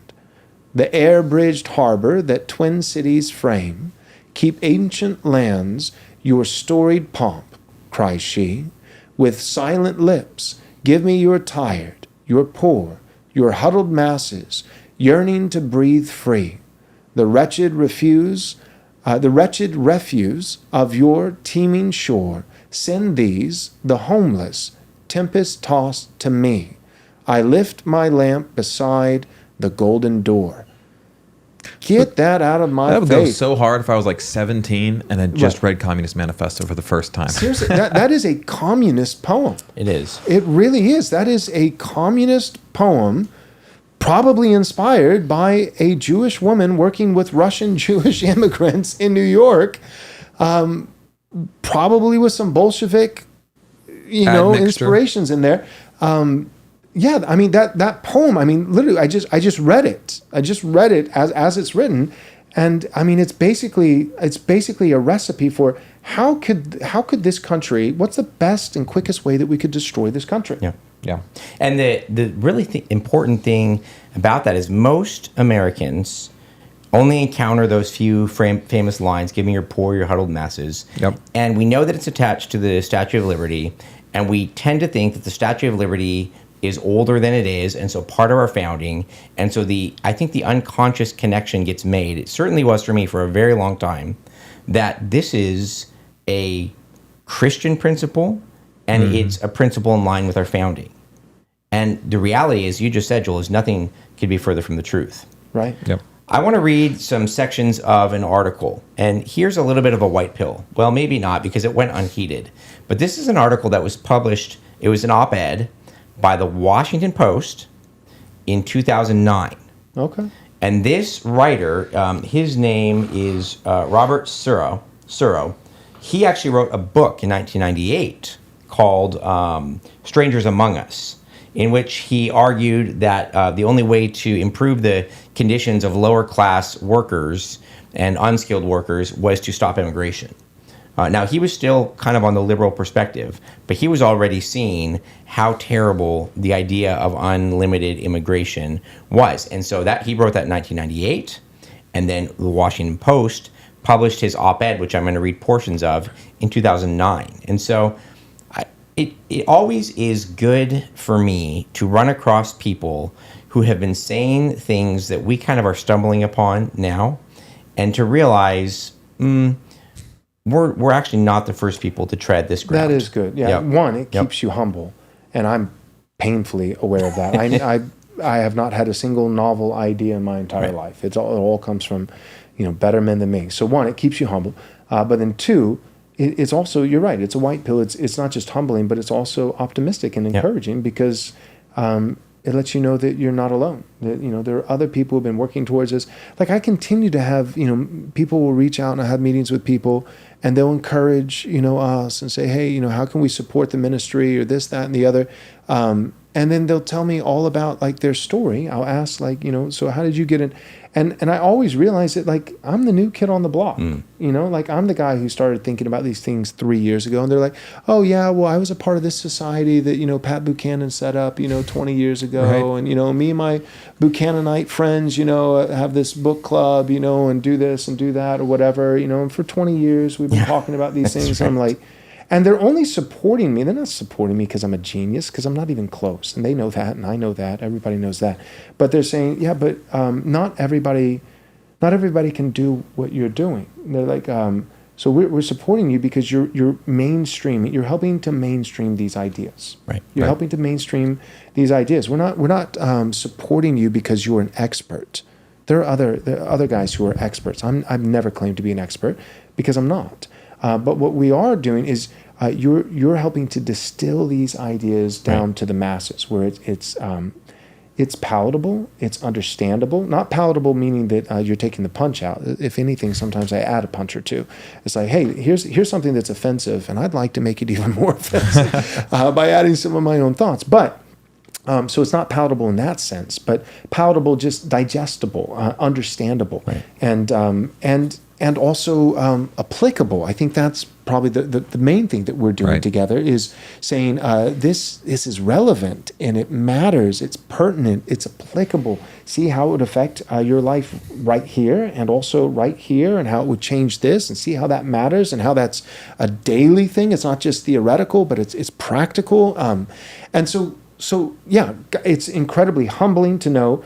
S1: The air-bridged harbor that twin cities frame, keep ancient lands your storied pomp, cries she. With silent lips, give me your tired, your poor, your huddled masses, yearning to breathe free. The wretched refuse of your teeming shore, send these, the homeless, tempest-tossed to me. I lift my lamp beside the golden door. Get that out of my
S2: That would go
S1: face.
S2: so hard if I was like 17 and had just read Communist Manifesto for the first time.
S1: Seriously, that is a communist poem.
S3: It is.
S1: It really is. That is a communist poem, probably inspired by a Jewish woman working with Russian Jewish immigrants in New York, probably with some Bolshevik,
S2: Admixture.
S1: inspirations in there. Yeah, I mean that poem. I mean, literally, I just read it. I just read it as it's written, and I mean, it's basically a recipe for how could this country? What's the best and quickest way that we could destroy this country?
S3: Yeah. Yeah. And the really important thing about that is most Americans only encounter those few famous lines, "Give me your poor, your huddled masses."
S2: Yep.
S3: And we know that it's attached to the Statue of Liberty, and we tend to think that the Statue of Liberty is older than it is, and so part of our founding. And so I think the unconscious connection gets made. It certainly was for me for a very long time, that this is a Christian principle, and it's a principle in line with our founding. And the reality is, you just said, Joel, is nothing could be further from the truth.
S1: Right.
S2: Yep.
S3: I want to read some sections of an article, and here's a little bit of a white pill. Well, maybe not, because it went unheeded. But this is an article that was published, it was an op-ed by the Washington Post in 2009.
S1: Okay.
S3: And this writer, his name is Robert Suro. He actually wrote a book in 1998 called Strangers Among Us, in which he argued that the only way to improve the conditions of lower class workers and unskilled workers was to stop immigration. Now, he was still kind of on the liberal perspective, but he was already seeing how terrible the idea of unlimited immigration was. And so he wrote that in 1998, and then the Washington Post published his op-ed, which I'm going to read portions of, in 2009. And so it always is good for me to run across people who have been saying things that we kind of are stumbling upon now, and to realize we're actually not the first people to tread this ground.
S1: That is good. Yeah.
S3: Yep.
S1: One, it
S3: Yep.
S1: keeps you humble, and I'm painfully aware of that. I have not had a single novel idea in my entire life. It all comes from, better men than me. So one, it keeps you humble, but then two, it's also, you're right, it's a white pill. It's not just humbling, but it's also optimistic and encouraging, because it lets you know that you're not alone. That there are other people who've been working towards this. Like, I continue to have people will reach out, and I have meetings with people, and they'll encourage us and say, hey, how can we support the ministry or this, that, and the other. And then they'll tell me all about like their story. I'll ask so how did you get in? And I always realize that like I'm the new kid on the block. Like I'm the guy who started thinking about these things 3 years ago. And they're like, oh yeah, well I was a part of this society that Pat Buchanan set up 20 years ago. Right. And me and my Buchananite friends have this book club and do this and do that or whatever. And for 20 years we've been talking about these things. Right. I'm like. And they're only supporting me. They're not supporting me because I'm a genius, because I'm not even close. And they know that, and I know that. Everybody knows that. But they're saying, yeah, but not everybody can do what you're doing. And they're like, so we're supporting you because you're mainstreaming. You're helping to mainstream these ideas.
S3: Right.
S1: You're helping to mainstream these ideas. We're not supporting you because you're an expert. There are other guys who are experts. I've never claimed to be an expert because I'm not. But what we are doing is you're helping to distill these ideas down to the masses, where it's palatable, it's understandable. Not palatable meaning that you're taking the punch out. If anything, sometimes I add a punch or two. It's like, hey, here's something that's offensive, and I'd like to make it even more offensive by adding some of my own thoughts. But so it's not palatable in that sense, but palatable, just digestible, understandable, and also applicable. I think that's probably the main thing that we're doing together, is saying this is relevant and it matters, it's pertinent, it's applicable. See how it would affect your life right here and also right here, and how it would change this, and see how that matters and how that's a daily thing. It's not just theoretical, but it's practical. And so yeah, it's incredibly humbling to know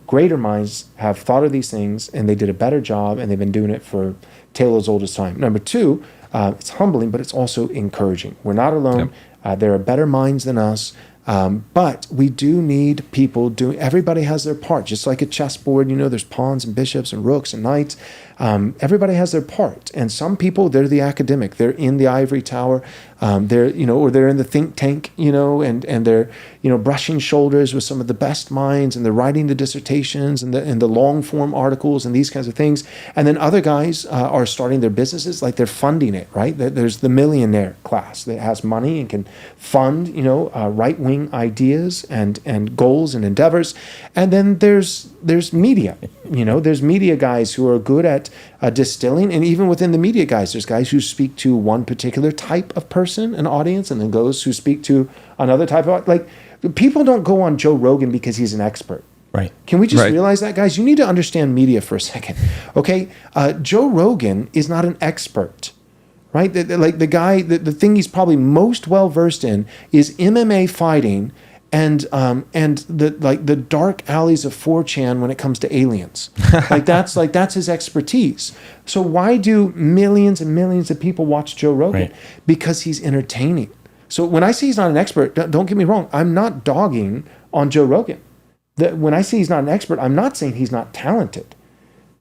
S1: greater minds have thought of these things, and they did a better job, and they've been doing it for tale as old as time. Number two, it's humbling, but it's also encouraging. We're not alone. There are better minds than us. But we do need people doing, everybody has their part. Just like a chessboard, there's pawns and bishops and rooks and knights. Everybody has their part. And some people, they're the academic. They're in the ivory tower. They're, or they're in the think tank, and they're, brushing shoulders with some of the best minds, and they're writing the dissertations and the long form articles and these kinds of things. And then other guys are starting their businesses, like they're funding it, right? There's the millionaire class that has money and can fund, right-wing ideas and goals and endeavors. And then there's media, there's media guys who are good at distilling. And even within the media guys, there's guys who speak to one particular type of person, an audience, and then those who speak to another type of, like, people don't go on Joe Rogan because he's an expert.
S3: Right.
S1: Can we just realize that, guys? You need to understand media for a second, okay? Joe Rogan is not an expert, right? The thing he's probably most well-versed in is MMA fighting and the dark alleys of 4chan when it comes to aliens. That's his expertise. So why do millions and millions of people watch Joe Rogan?
S3: Right.
S1: Because he's entertaining. So when I say he's not an expert, don't get me wrong. I'm not dogging on Joe Rogan. When I say he's not an expert, I'm not saying he's not talented.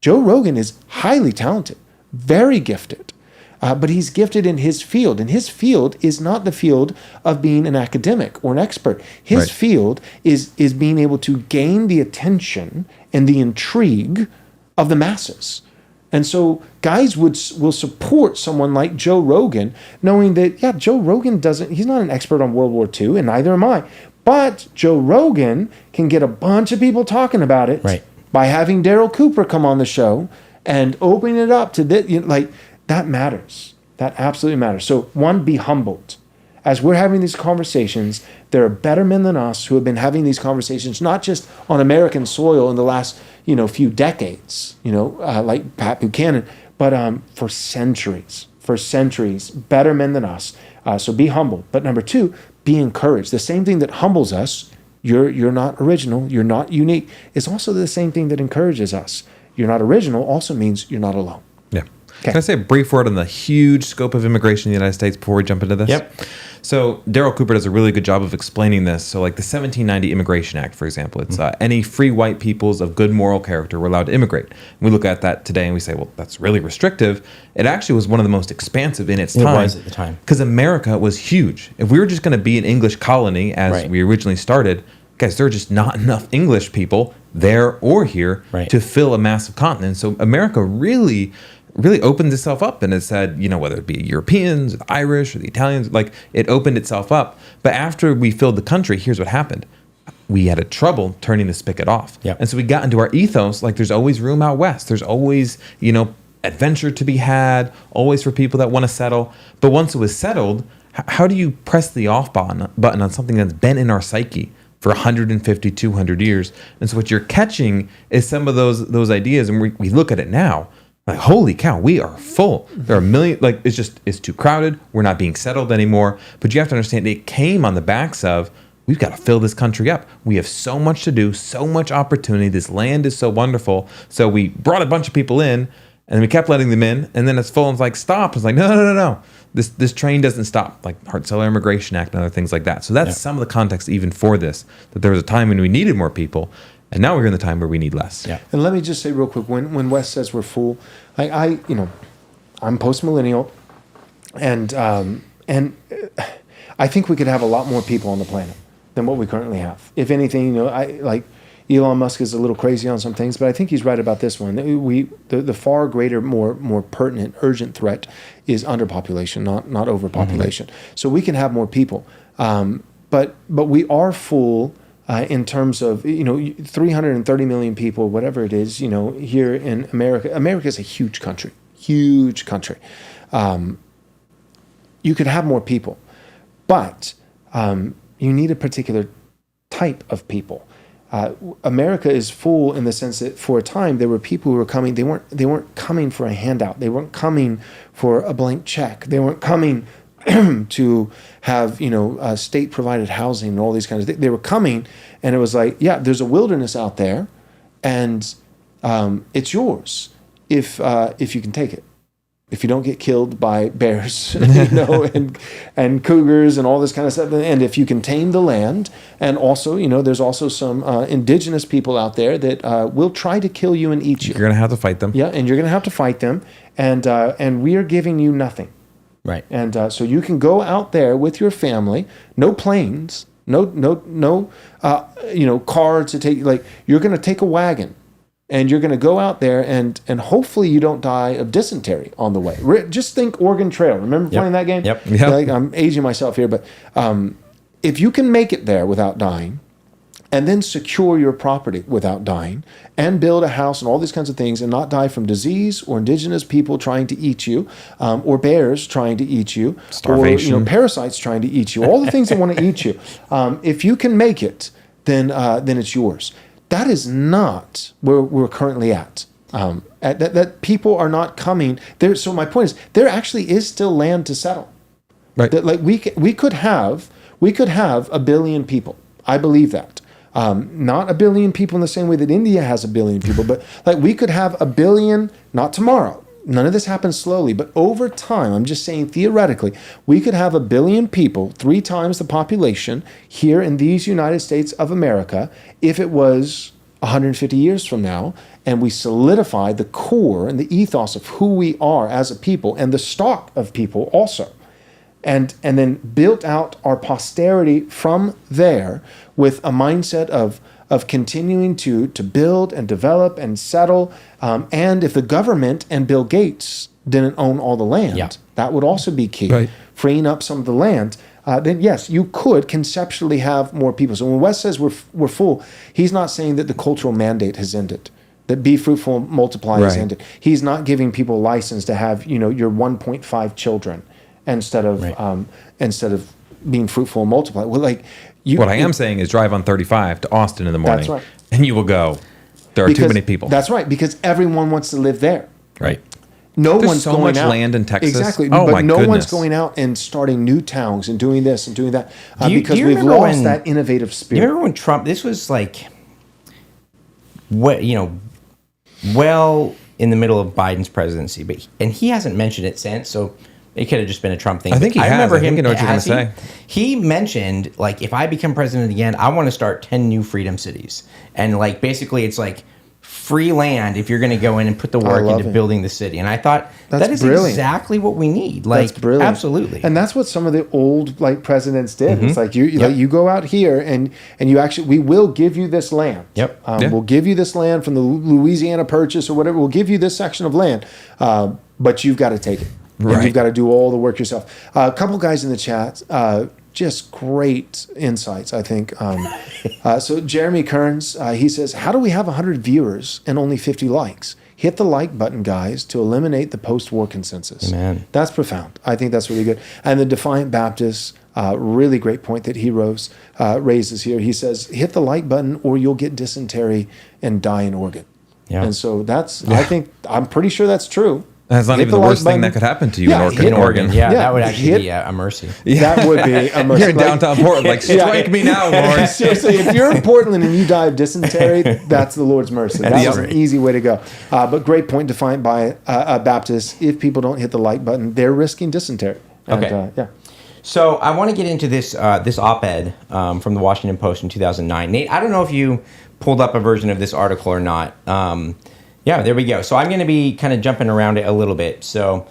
S1: Joe Rogan is highly talented, very gifted. But he's gifted in his field, and his field is not the field of being an academic or an expert. His field is being able to gain the attention and the intrigue of the masses. And so guys will support someone like Joe Rogan, knowing that, Joe Rogan he's not an expert on World War II, and neither am I. But Joe Rogan can get a bunch of people talking about it by having Daryl Cooper come on the show and opening it up to that matters. That absolutely matters. So one, be humbled. As we're having these conversations, there are better men than us who have been having these conversations, not just on American soil in the last, few decades, like Pat Buchanan, but for centuries, better men than us. So be humble. But number two, be encouraged. The same thing that humbles us, you're not original, you're not unique, is also the same thing that encourages us. You're not original also means you're not alone.
S2: Yeah.
S1: Okay.
S2: Can I say a brief word on the huge scope of immigration in the United States before we jump into this?
S3: Yep.
S2: So Daryl Cooper does a really good job of explaining this. So like the 1790 Immigration Act, for example, it's any free white peoples of good moral character were allowed to immigrate. We look at that today and we say, well, that's really restrictive. It actually was one of the most expansive in its time.
S3: It was at the time.
S2: Because America was huge. If we were just going to be an English colony as we originally started, guys, there are just not enough English people there or here to fill a massive continent. So America really opened itself up, and it said, whether it be Europeans, or the Irish, or the Italians, it opened itself up. But after we filled the country, here's what happened. We had a trouble turning the spigot off.
S3: Yep.
S2: And so we got into our ethos, there's always room out west. There's always, adventure to be had, always for people that want to settle. But once it was settled, how do you press the off button on something that's been in our psyche for 150, 200 years? And so what you're catching is some of those ideas, and we look at it now, like, holy cow, we are full. There are a million, it's too crowded. We're not being settled anymore. But you have to understand, it came on the backs of, we've got to fill this country up. We have so much to do, so much opportunity. This land is so wonderful. So we brought a bunch of people in, and we kept letting them in, and then it's full, and it's like, stop. It's like, no. This train doesn't stop, like Hart-Celler Immigration Act and other things like that. So that's some of the context even for this, that there was a time when we needed more people, and now we're in the time where we need less.
S3: Yeah.
S1: And let me just say real quick, when Wes says we're full, I'm post-millennial, and I think we could have a lot more people on the planet than what we currently have. If anything, Elon Musk is a little crazy on some things, but I think he's right about this one. The far greater, more pertinent, urgent threat is underpopulation, not overpopulation. Mm-hmm. So we can have more people, but we are full in terms of 330 million people, whatever it is. Here in America, America is a huge country. You could have more people, but you need a particular type of people. America is full in the sense that for a time there were people who were coming. They weren't coming for a handout. They weren't coming for a blank check. They weren't coming to have state provided housing and all these kinds of things. They were coming, and it was like, there's a wilderness out there, and it's yours if you can take it. if you don't get killed by bears, and cougars and all this kind of stuff, and if you can tame the land, and also, there's also some indigenous people out there that will try to kill you and eat you.
S2: You're going to have to fight them.
S1: Yeah, and you're going to have to fight them, and we are giving you nothing.
S3: Right.
S1: And so you can go out there with your family, no planes, no car to take, you're going to take a wagon. And you're going to go out there and hopefully you don't die of dysentery on the way. Just think Oregon Trail. Remember playing that game?
S3: Yep.
S1: I'm aging myself here, but if you can make it there without dying, and then secure your property without dying, and build a house and all these kinds of things, and not die from disease or indigenous people trying to eat you, or bears trying to eat you,
S2: starvation,
S1: or parasites trying to eat you, all the things that want to eat you. If you can make it, then it's yours. That is not where we're currently at. That people are not coming there. So my point is, there actually is still land to settle.
S2: Right.
S1: That we could have 1 billion people. I believe that. Not 1 billion people in the same way that India has 1 billion people, but we could have 1 billion, not tomorrow. None of this happens slowly, but over time, I'm just saying theoretically, we could have 1 billion people, 3 times the population here in these United States of America, if it was 150 years from now, and we solidify the core and the ethos of who we are as a people and the stock of people also. And then built out our posterity from there with a mindset of continuing to build and develop and settle. And if the government and Bill Gates didn't own all the land, that would also be key.
S2: Right.
S1: Freeing up some of the land. Then yes, you could conceptually have more people. So when Wes says we're full, he's not saying that the cultural mandate has ended, that be fruitful, multiply has ended. He's not giving people license to have your 1.5 children instead of being fruitful and multiply. Well,
S2: what I am saying is drive on 35 to Austin in the morning.
S1: That's right.
S2: And you will go, there are too many people.
S1: That's right, because everyone wants to live there.
S2: Right.
S1: No
S2: There's
S1: one's
S2: so
S1: going
S2: much
S1: out.
S2: land in Texas.
S1: Exactly.
S2: Oh,
S1: but
S2: my
S1: no
S2: goodness.
S1: one's going out and starting new towns and doing this and doing that because
S3: do you
S1: we've
S3: remember
S1: lost
S3: when-
S1: that innovative spirit.
S3: You remember when Trump? This was well in the middle of Biden's presidency, and he hasn't mentioned it since. So it could have just been a Trump thing.
S2: I think he has.
S3: remember
S2: I think
S3: him.
S2: I know what you're gonna
S3: has he?
S2: say.
S3: He mentioned if I become president again, I want to start 10 new freedom cities, and basically it's free land if you're going to go in and put the work
S1: love
S3: into
S1: it.
S3: building the city. And I thought
S1: That's
S3: that is
S1: brilliant.
S3: exactly what we need.
S1: That's brilliant.
S3: Absolutely.
S1: And that's what some of the old presidents did. It's you go out here and you actually, we will give you this land.
S3: Yep.
S1: We'll give you this land from the Louisiana Purchase or whatever. We'll give you this section of land, but you've got to take it.
S2: Right.
S1: And you've got to do all the work yourself. A couple guys in the chat, just great insights, I think. So Jeremy Kearns, he says, how do we have 100 viewers and only 50 likes? Hit the like button, guys, to eliminate the post-war consensus.
S3: Amen.
S1: That's profound. I think that's really good. And the Defiant Baptist, really great point that he raises here. He says, hit the like button or you'll get dysentery and die in Oregon.
S3: Yeah.
S1: And so I'm pretty sure that's true.
S2: That's not
S1: Hit
S2: even the
S1: like
S2: worst thing
S1: button.
S2: that could happen to you
S1: Yeah,
S2: in Oregon.
S3: Yeah,
S1: Yeah,
S3: that would actually
S1: hit-
S3: be a mercy.
S1: That would be a mercy.
S2: You're in downtown Portland. Strike me now, Lord.
S1: Seriously, if you're in Portland and you die of dysentery, that's the Lord's mercy. That was an easy way to go. But great point defined by a Baptist. If people don't hit the like button, they're risking dysentery. And,
S3: Okay. So I want to get into this op-ed from the Washington Post in 2009. Nate, I don't know if you pulled up a version of this article or not. Yeah, there we go. So I'm going to be kind of jumping around it a little bit. So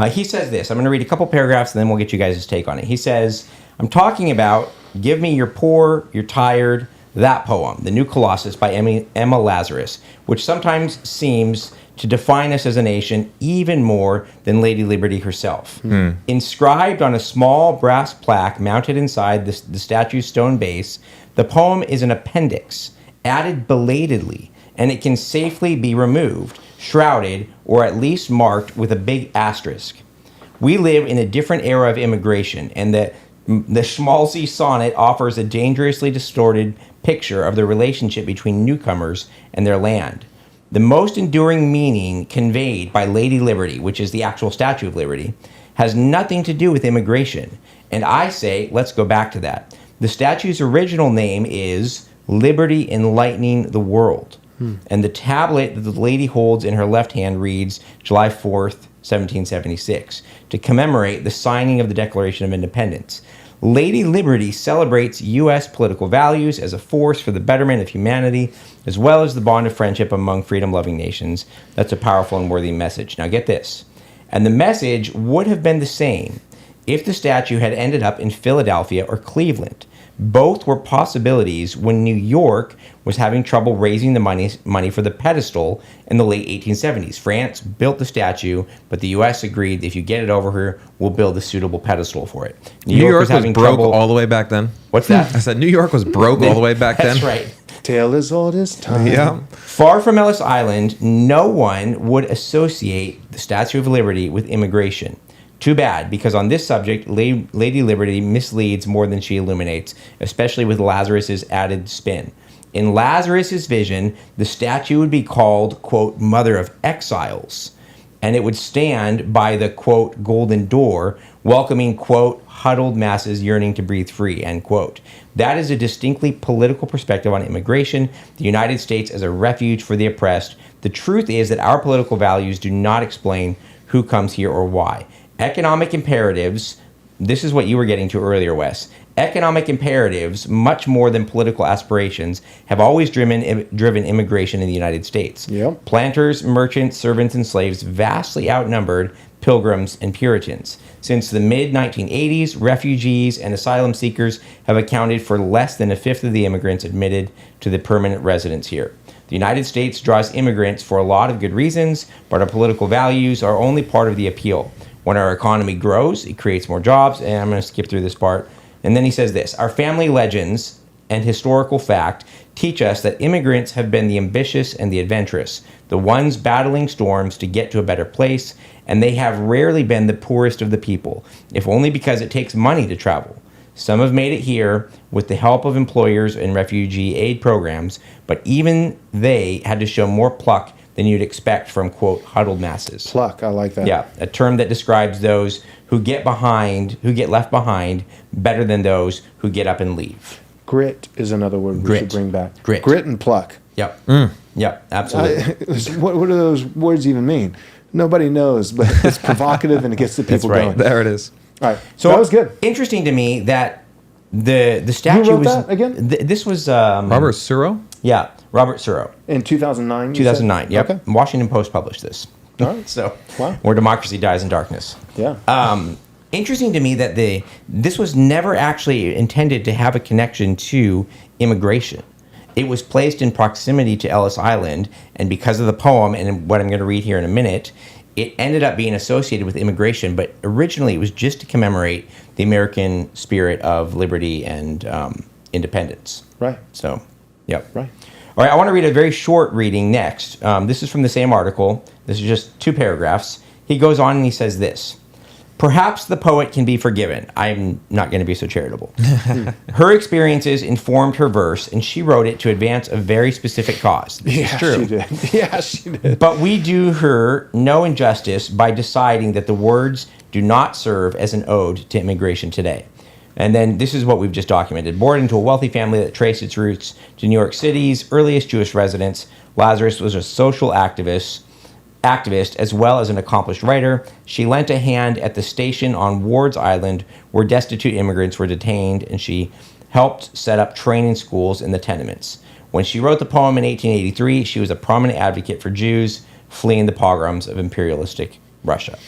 S3: he says this. I'm going to read a couple paragraphs and then we'll get you guys' take on it. He says, I'm talking about Give Me Your Poor, You're Tired, that poem, The New Colossus by Emma Lazarus, which sometimes seems to define us as a nation even more than Lady Liberty herself. Inscribed on a small brass plaque mounted inside the statue's stone base, the poem is an appendix, added belatedly, and it can safely be removed, shrouded, or at least marked with a big asterisk. We live in a different era of immigration, and the schmaltzy sonnet offers a dangerously distorted picture of the relationship between newcomers and their land. The most enduring meaning conveyed by Lady Liberty, which is the actual Statue of Liberty, has nothing to do with immigration. And I say, let's go back to that. The statue's original name is Liberty Enlightening the World. And the tablet that the lady holds in her left hand reads July 4th, 1776, to commemorate the signing of the Declaration of Independence. Lady Liberty celebrates U.S. political values as a force for the betterment of humanity, as well as the bond of friendship among freedom-loving nations. That's a powerful and worthy message. Now get this. And the message would have been the same if the statue had ended up in Philadelphia or Cleveland. Both were possibilities when New York was having trouble raising the money for the pedestal in the late 1870s. France built the statue, but the U.S. agreed, if you get it over here, we'll build a suitable pedestal for it.
S2: New York was having broke trouble. All the way back then.
S3: What's that?
S2: I said New York was broke all the way back then.
S3: That's right.
S1: Tale as old as time.
S2: Yeah.
S3: Far from Ellis Island, no one would associate the Statue of Liberty with immigration. Too bad, because on this subject, Lady Liberty misleads more than she illuminates, especially with Lazarus's added spin. In Lazarus's vision, the statue would be called, quote, Mother of Exiles, and it would stand by the, quote, golden door, welcoming, quote, huddled masses yearning to breathe free, end quote. That is a distinctly political perspective on immigration, the United States as a refuge for the oppressed. The truth is that our political values do not explain who comes here or why. Economic imperatives, this is what you were getting to earlier, Wes. Economic imperatives, much more than political aspirations, have always driven immigration in the United States.
S1: Yep.
S3: Planters, merchants, servants, and slaves vastly outnumbered Pilgrims and Puritans. Since the mid-1980s, refugees and asylum seekers have accounted for less than a fifth of the immigrants admitted to the permanent residence here. The United States draws immigrants for a lot of good reasons, but our political values are only part of the appeal. When our economy grows, it creates more jobs, and I'm going to skip through this part. And then he says this, our family legends and historical fact teach us that immigrants have been the ambitious and the adventurous, the ones battling storms to get to a better place, and they have rarely been the poorest of the people, if only because it takes money to travel. Some have made it here with the help of employers and refugee aid programs, but even they had to show more pluck than you'd expect from, quote, huddled masses.
S1: Pluck, I like that.
S3: Yeah, a term that describes those who get left behind better than those who get up and leave.
S1: Grit is another word we should bring back.
S3: Grit
S1: and pluck.
S3: Yep. Yep, absolutely.
S1: What do those words even mean? Nobody knows, but it's provocative and it gets the people
S3: right.
S1: going.
S2: There it is.
S1: All right,
S3: So
S1: that was good.
S3: Interesting to me that the statue
S1: Who wrote
S3: was
S1: that again?
S3: This was
S2: Robert Suro?
S3: Yeah, Robert Suro.
S1: In 2009?
S3: 2009. Yep.
S1: Okay.
S3: Washington Post published this.
S1: All right.
S3: So,
S1: Wow.
S3: where democracy dies in darkness.
S1: Yeah.
S3: Interesting to me that this was never actually intended to have a connection to immigration. It was placed in proximity to Ellis Island, and because of the poem and what I'm going to read here in a minute, it ended up being associated with immigration, but originally it was just to commemorate the American spirit of liberty and independence.
S1: Right.
S3: So, yep.
S1: Right.
S3: All right, I want to read a very short reading next. This is from the same article. This is just 2 paragraphs. He goes on and he says this. Perhaps the poet can be forgiven. I'm not going to be so charitable. Her experiences informed her verse, and she wrote it to advance a very specific cause. This is true.
S1: She did. Yeah, she did.
S3: But we do her no injustice by deciding that the words do not serve as an ode to immigration today. And then this is what we've just documented. Born into a wealthy family that traced its roots to New York City's earliest Jewish residents, Lazarus was a social activist as well as an accomplished writer. She lent a hand at the station on Ward's Island where destitute immigrants were detained, and she helped set up training schools in the tenements. When she wrote the poem in 1883, she was a prominent advocate for Jews fleeing the pogroms of imperialistic Russia.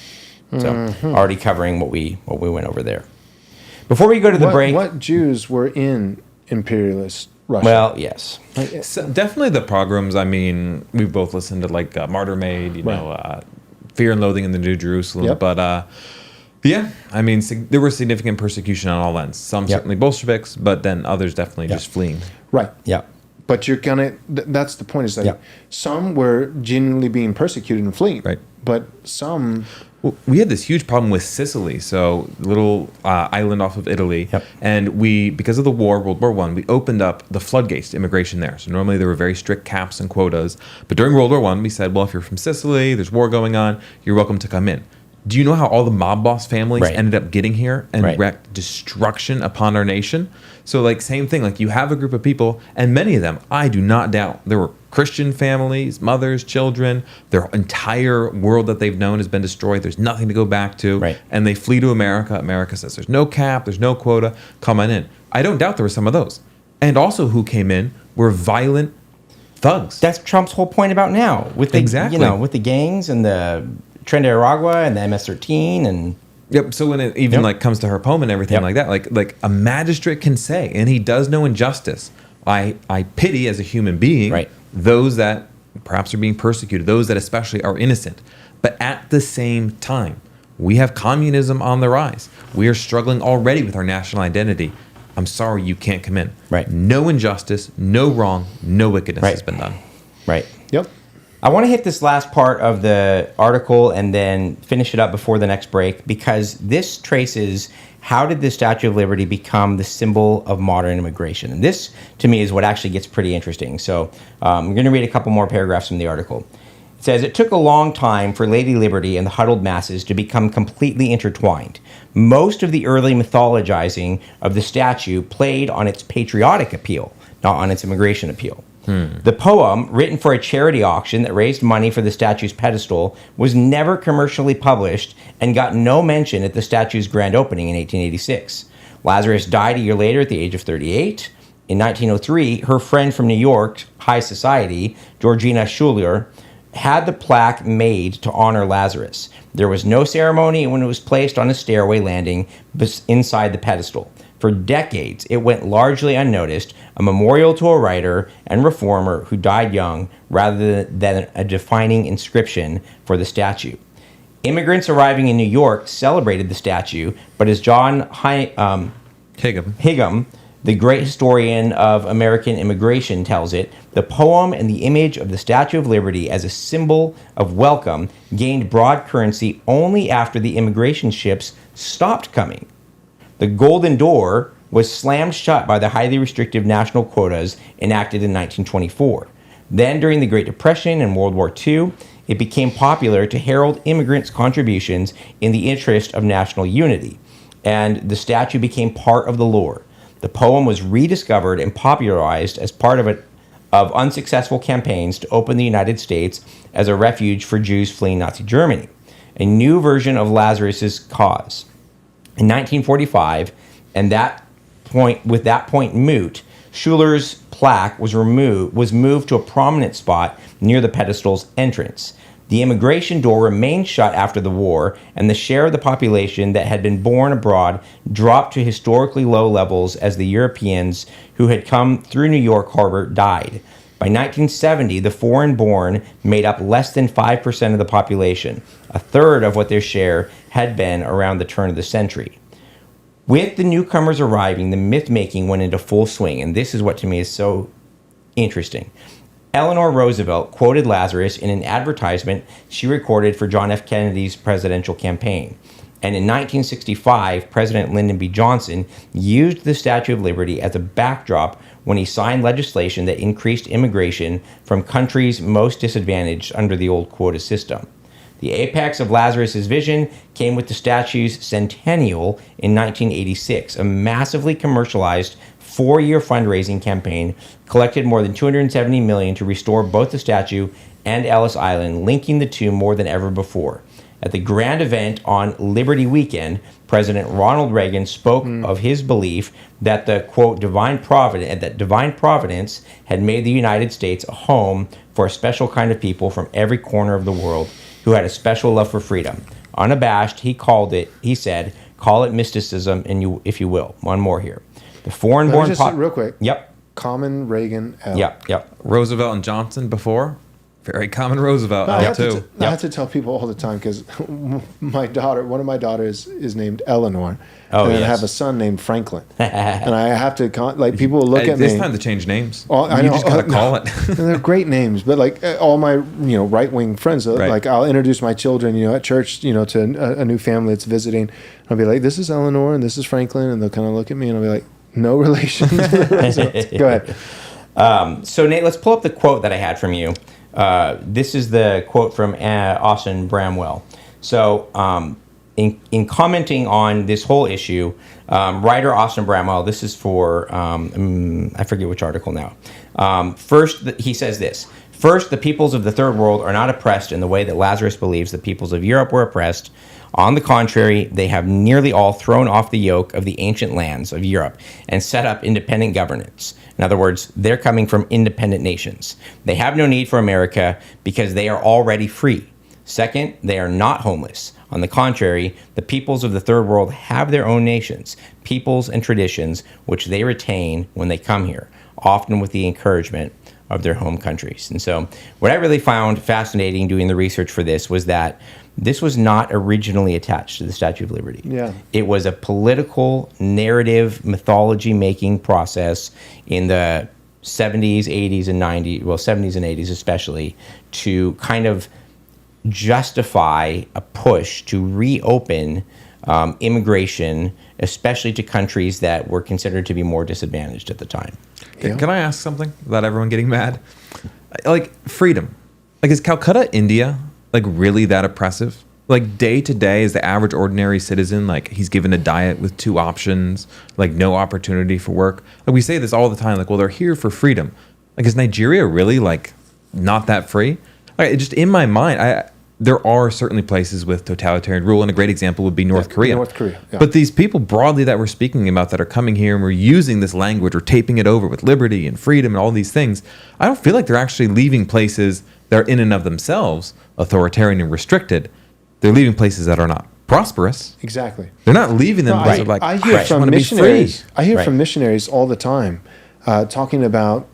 S3: So already covering what we went over there. Before we go to the break...
S1: What Jews were in imperialist Russia?
S3: Well, yes.
S2: So definitely the pogroms. I mean, we've both listened to like Martyr Maid, Fear and Loathing in the New Jerusalem.
S1: Yep.
S2: But yeah, I mean, there was significant persecution on all ends. Some certainly Bolsheviks, but then others definitely just fleeing.
S1: Right.
S3: Yeah.
S1: But you're gonna. That's the point. Is that some were genuinely being persecuted and fleeing.
S2: Right.
S1: But some.
S2: Well, we had this huge problem with Sicily, so little island off of Italy, and because of the war, World War I, we opened up the floodgates to immigration there. So normally there were very strict caps and quotas, but during World War I, we said, well, if you're from Sicily, there's war going on, you're welcome to come in. Do you know how all the mob boss families ended up getting here and wreaked destruction upon our nation? So, like, same thing. Like, you have a group of people, and many of them, I do not doubt, there were Christian families, mothers, children, their entire world that they've known has been destroyed. There's nothing to go back to.
S3: Right.
S2: And they flee to America. America says there's no cap, there's no quota, come on in. I don't doubt there were some of those. And also who came in were violent thugs.
S3: That's Trump's whole point about now with the,
S2: Exactly.
S3: with the gangs and the Tren de Aragua and the MS-13 and...
S2: Yep. So when it even like comes to her poem and everything like that, like a magistrate can say, and he does no injustice. I pity as a human being those that perhaps are being persecuted, those that especially are innocent. But at the same time, we have communism on the rise. We are struggling already with our national identity. I'm sorry, you can't come in.
S3: Right.
S2: No injustice, no wrong, no wickedness has been done.
S3: Right.
S1: Yep.
S3: I want to hit this last part of the article and then finish it up before the next break, because this traces how did the Statue of Liberty become the symbol of modern immigration. And this, to me, is what actually gets pretty interesting. So I'm going to read a couple more paragraphs from the article. It says, it took a long time for Lady Liberty and the huddled masses to become completely intertwined. Most of the early mythologizing of the statue played on its patriotic appeal, not on its immigration appeal. The poem, written for a charity auction that raised money for the statue's pedestal, was never commercially published and got no mention at the statue's grand opening in 1886. Lazarus died a year later at the age of 38. In 1903, her friend from New York, high society, Georgina Schuler, had the plaque made to honor Lazarus. There was no ceremony when it was placed on a stairway landing inside the pedestal. For decades, it went largely unnoticed, a memorial to a writer and reformer who died young rather than a defining inscription for the statue. Immigrants arriving in New York celebrated the statue, but as John Higham, the great historian of American immigration, tells it, the poem and the image of the Statue of Liberty as a symbol of welcome gained broad currency only after the immigration ships stopped coming. The Golden Door was slammed shut by the highly restrictive national quotas enacted in 1924. Then, during the Great Depression and World War II, it became popular to herald immigrants' contributions in the interest of national unity, and the statue became part of the lore. The poem was rediscovered and popularized as part of unsuccessful campaigns to open the United States as a refuge for Jews fleeing Nazi Germany, a new version of Lazarus's cause. In 1945, and with that point moot, Schuler's plaque was moved to a prominent spot near the pedestal's entrance. The immigration door remained shut after the war, and the share of the population that had been born abroad dropped to historically low levels as the Europeans who had come through New York Harbor died. By 1970, the foreign-born made up less than 5% of the population, a third of what their share had been around the turn of the century. With the newcomers arriving, the myth-making went into full swing, and this is what to me is so interesting. Eleanor Roosevelt quoted Lazarus in an advertisement she recorded for John F. Kennedy's presidential campaign. And in 1965, President Lyndon B. Johnson used the Statue of Liberty as a backdrop when he signed legislation that increased immigration from countries most disadvantaged under the old quota system. The apex of Lazarus's vision came with the statue's centennial in 1986, a massively commercialized 4-year fundraising campaign collected more than $270 million to restore both the statue and Ellis Island, linking the two more than ever before. At the grand event on Liberty Weekend, President Ronald Reagan spoke of his belief that the, quote, divine providence had made the United States a home for a special kind of people from every corner of the world who had a special love for freedom. Unabashed, he said, call it mysticism, if you will. One more here. The foreign-born...
S1: real quick.
S3: Yep.
S1: Common, Reagan, L.
S3: Yep.
S2: Roosevelt and Johnson before. Very common Roosevelt.
S1: I
S2: L2.
S1: have to tell people all the time because one of my daughters is named Eleanor.
S3: Oh,
S1: and
S3: yes.
S1: I have a son named Franklin. And I have to, people will look at me.
S2: It's time to change names.
S1: I
S2: You
S1: know,
S2: just got to call it.
S1: And they're great names, but all my, right-wing friends,
S2: Right.
S1: I'll introduce my children, at church, to a new family that's visiting. I'll be like, this is Eleanor and this is Franklin. And they'll kind of look at me and I'll be like, no relation. So, go ahead.
S3: So, Nate, let's pull up the quote that I had from you. This is the quote from Austin Bramwell. So, in commenting on this whole issue, writer Austin Bramwell, this is for, I forget which article now. First, he says this: First, the peoples of the third world are not oppressed in the way that Lazarus believes the peoples of Europe were oppressed. On the contrary, they have nearly all thrown off the yoke of the ancient lands of Europe and set up independent governance. In other words, they're coming from independent nations. They have no need for America because they are already free. Second, they are not homeless. On the contrary, the peoples of the third world have their own nations, peoples and traditions which they retain when they come here, often with the encouragement of their home countries. And so what I really found fascinating doing the research for this was that this was not originally attached to the Statue of Liberty.
S1: Yeah.
S3: It was a political narrative mythology-making process in the 70s, 80s, and 90s, well, 70s and 80s especially, to kind of justify a push to reopen immigration, especially to countries that were considered to be more disadvantaged at the time.
S1: Yeah.
S2: Can I ask something without everyone getting mad? Like freedom. Like is Calcutta, India, like really that oppressive? Like day to day, is the average ordinary citizen, like he's given a diet with 2 options, like no opportunity for work? Like we say this all the time, like, well, they're here for freedom. Like is Nigeria really like not that free? Like, just in my mind, there are certainly places with totalitarian rule, and a great example would be North Korea.
S1: North Korea, yeah.
S2: But these people broadly that we're speaking about that are coming here and we're using this language or taping it over with liberty and freedom and all these things, I don't feel like they're actually leaving places that are in and of themselves authoritarian and restricted. They're leaving places that are not prosperous.
S1: Exactly.
S2: They're not leaving them because they're like,
S1: I hear
S2: I
S1: from
S2: want to be free.
S1: missionaries. I hear
S3: Right.
S1: from missionaries all the time, talking about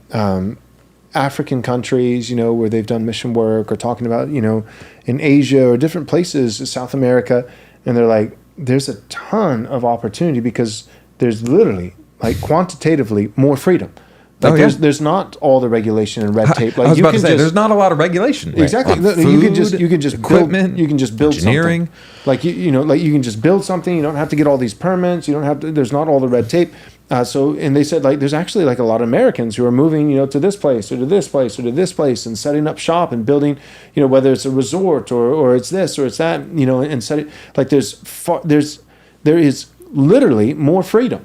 S1: African countries, where they've done mission work, or talking about, in Asia or different places, South America, and they're like, there's a ton of opportunity because there's literally, like, quantitatively more freedom. Like
S2: Oh, yeah.
S1: there's not all the regulation and red tape. Like
S2: I was
S1: you
S2: about
S1: can
S2: to say,
S1: just,
S2: there's not a lot of regulation.
S1: exactly.
S2: On
S1: No, you can just
S2: food, equipment,
S1: build, you can just build
S2: engineering.
S1: something. Like like you can just build something. You don't have to get all these permits. You don't have to. There's not all the red tape. And they said, like, there's actually like a lot of Americans who are moving, to this place or to this place or to this place and setting up shop and building, whether it's a resort or it's this or it's that, and setting, like there is literally more freedom,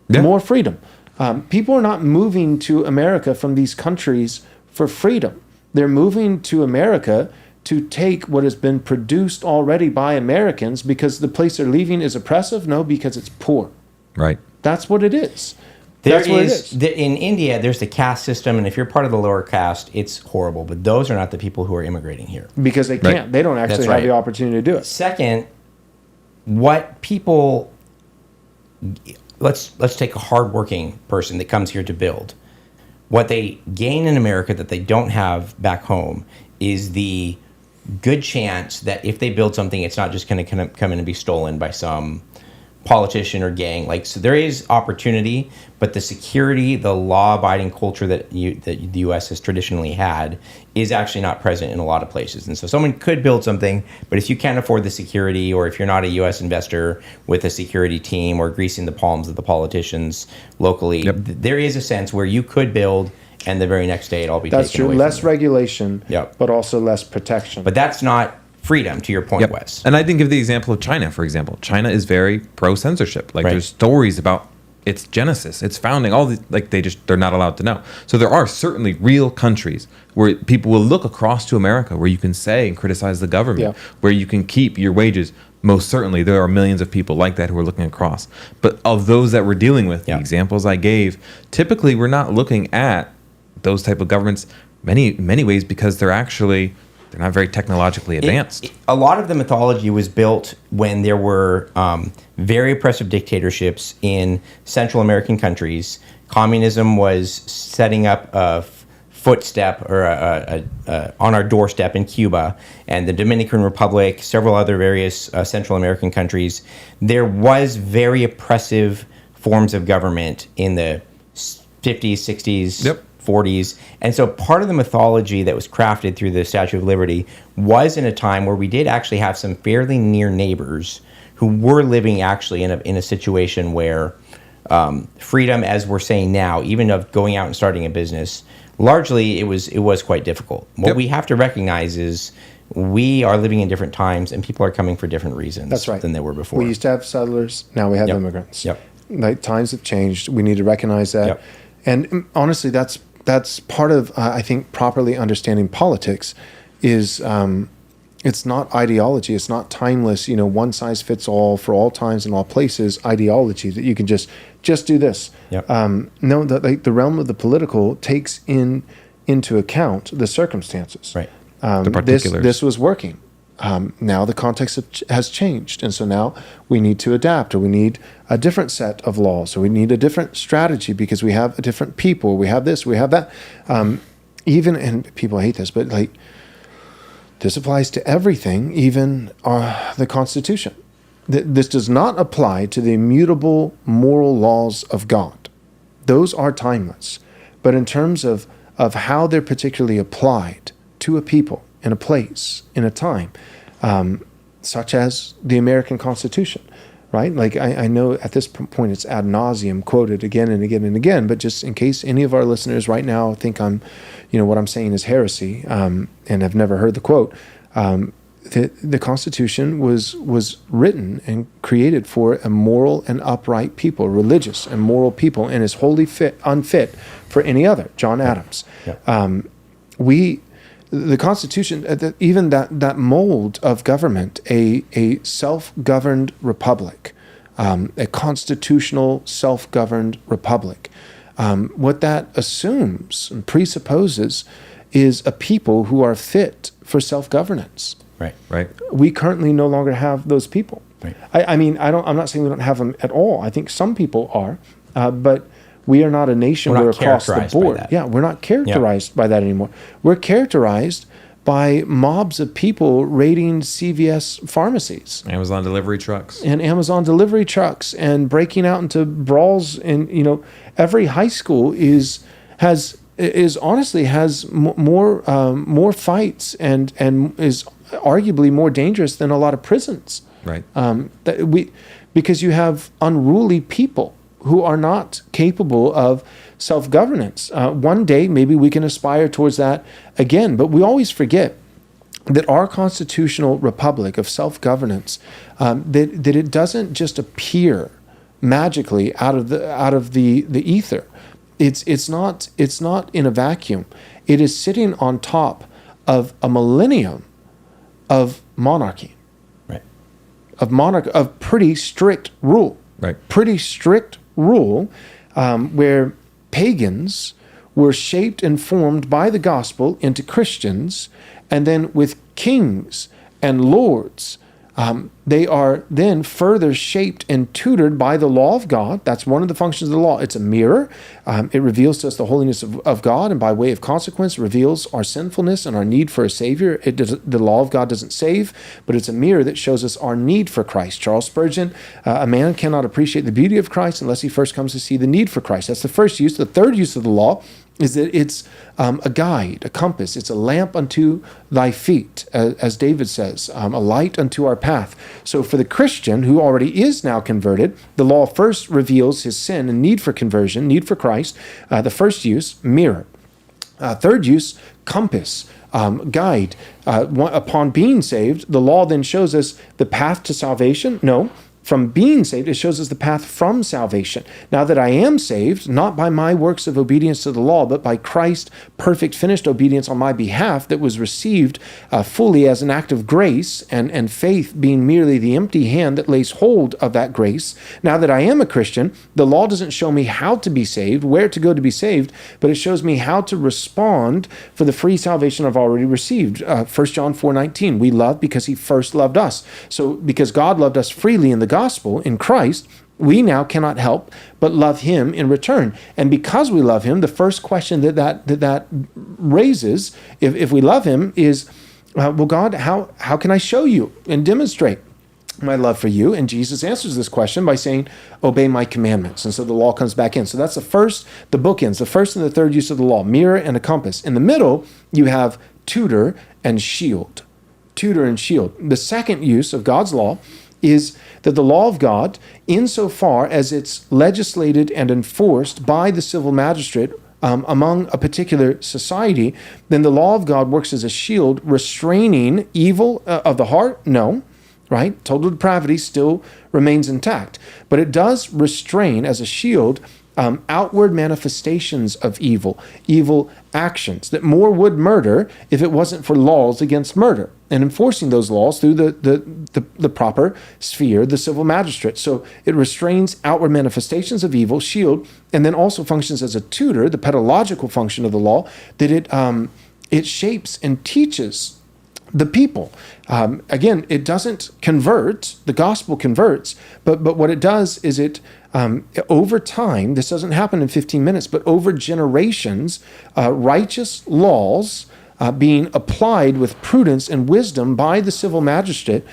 S2: Yeah.
S1: more freedom. People are not moving to America from these countries for freedom. They're moving to America to take what has been produced already by Americans because the place they're leaving is oppressive? No, because it's poor.
S2: Right.
S1: That's what it is.
S3: There
S1: That's what it
S3: is,
S1: is.
S3: in India, there's the caste system, and if you're part of the lower caste, it's horrible. But those are not the people who are immigrating here.
S1: Because they can't.
S2: Right.
S1: They don't actually
S3: That's
S1: have
S3: right.
S1: the opportunity to do it.
S3: Second, what people, let's take a hardworking person that comes here to build. What they gain in America that they don't have back home is the good chance that if they build something, it's not just going to come in and be stolen by some politician or gang. Like, so there is opportunity, but the security, the law-abiding culture that the U.S. has traditionally had is actually not present in a lot of places. And so someone could build something, but if you can't afford the security, or if you're not a U.S. investor with a security team or greasing the palms of the politicians locally,
S2: Yep.
S3: there is a sense where you could build and the very next day it all be
S1: That's
S3: taken
S1: true.
S3: away
S1: Less
S3: from you.
S1: regulation,
S3: Yep.
S1: but also less protection.
S3: But that's not freedom, to your point,
S2: Yep.
S3: Wes.
S2: And I didn't give the example of China, for example. China is very pro-censorship. Like
S3: Right.
S2: there's stories about its genesis, its founding, all the, like they're not allowed to know. So there are certainly real countries where people will look across to America, where you can say and criticize the government,
S1: Yeah.
S2: where you can keep your wages. Most certainly there are millions of people like that who are looking across. But of those that we're dealing with,
S3: Yeah.
S2: the examples I gave, typically we're not looking at those type of governments many ways because they're not very technologically advanced.
S3: A lot of the mythology was built when there were very oppressive dictatorships in Central American countries. Communism was setting up a footstep or on our doorstep in Cuba and the Dominican Republic, several other various Central American countries. There was very oppressive forms of government in the 50s, 60s,
S2: Yep.
S3: 40s. And so part of the mythology that was crafted through the Statue of Liberty was in a time where we did actually have some fairly near neighbors who were living actually in a situation where freedom, as we're saying now, even of going out and starting a business, largely it was quite difficult. What
S2: Yep.
S3: we have to recognize is we are living in different times and people are coming for different reasons
S1: That's right.
S3: than they were before.
S1: We used to have settlers. Now we have
S3: Yep.
S1: immigrants.
S3: Yep.
S1: Like times have changed. We need to recognize that.
S3: Yep.
S1: And honestly, that's that's part of, I think, properly understanding politics is it's not ideology. It's not timeless, one size fits all for all times and all places ideology that you can just do this.
S3: Yep.
S1: No, the realm of the political takes into account the circumstances.
S3: Right.
S2: The particulars.
S1: This was working. Now the context has changed, and so now we need to adapt, or we need a different set of laws, or we need a different strategy because we have a different people. We have this, we have that. And people hate this, but this applies to everything, even the Constitution. This does not apply to the immutable moral laws of God. Those are timeless. But in terms of how they're particularly applied to a people, in a place, in a time, such as the American Constitution, right? I know at this point it's ad nauseum quoted again and again and again, but just in case any of our listeners right now think what I'm saying is heresy, and have never heard the quote, the Constitution was written and created for a moral and upright people, religious and moral people, and is wholly unfit for any other. John Adams. Yeah. The Constitution, even that mold of government, a self-governed republic, a constitutional self-governed republic, what that assumes and presupposes is a people who are fit for self-governance.
S3: Right.
S1: We currently no longer have those people.
S3: Right.
S1: I'm not saying we don't have them at all. I think some people are, but we are not a nation where across the board. Yeah, we're not characterized by that anymore. We're characterized by mobs of people raiding CVS pharmacies,
S2: Amazon delivery trucks,
S1: and breaking out into brawls. And every high school honestly has more fights and is arguably more dangerous than a lot of prisons.
S2: Right.
S1: Because you have unruly people who are not capable of self-governance. One day, maybe we can aspire towards that again, but we always forget that our constitutional republic of self-governance, that it doesn't just appear magically out of the ether. It's not in a vacuum. It is sitting on top of a millennium of monarchy,
S3: right?
S1: Of pretty strict rule,
S2: right?
S1: Pretty strict rule, where pagans were shaped and formed by the gospel into Christians, and then with kings and lords, they are then further shaped and tutored by the law of God. That's one of the functions of the law. It's a mirror. It reveals to us the holiness of God, and by way of consequence reveals our sinfulness and our need for a Savior. The law of God doesn't save, but it's a mirror that shows us our need for Christ. Charles Spurgeon, a man cannot appreciate the beauty of Christ unless he first comes to see the need for Christ. That's the first use. The third use of the law is that it's a guide, a compass. It's a lamp unto thy feet, as David says, a light unto our path. So for the Christian who already is now converted, the law first reveals his sin and need for conversion, need for Christ. The first use, mirror. Third use, compass, guide. Upon being saved, the law then shows us the path to salvation. No. From being saved, it shows us the path from salvation. Now that I am saved, not by my works of obedience to the law, but by Christ's perfect finished obedience on my behalf that was received fully as an act of grace, and faith being merely the empty hand that lays hold of that grace. Now that I am a Christian, the law doesn't show me how to be saved, where to go to be saved, but it shows me how to respond for the free salvation I've already received. 1 John 4:19, we love because he first loved us. So because God loved us freely in the gospel, in Christ, we now cannot help but love him in return. And because we love him, the first question that raises, if we love him, is, well, God, how can I show you and demonstrate my love for you? And Jesus answers this question by saying, obey my commandments. And so the law comes back in. So that's the bookends, the first and the third use of the law, mirror and a compass. In the middle, you have tutor and shield. Tutor and shield. The second use of God's law is that the law of God, insofar as it's legislated and enforced by the civil magistrate among a particular society, then the law of God works as a shield, restraining evil of the heart? No, right? Total depravity still remains intact. But it does restrain as a shield outward manifestations of evil, evil actions, that more would murder if it wasn't for laws against murder and enforcing those laws through the proper sphere, the civil magistrate. So it restrains outward manifestations of evil, shield, and then also functions as a tutor, the pedagogical function of the law, that it shapes and teaches the people. Again, it doesn't convert, the gospel converts, but what it does is it, over time, this doesn't happen in 15 minutes, but over generations, righteous laws being applied with prudence and wisdom by the civil magistrate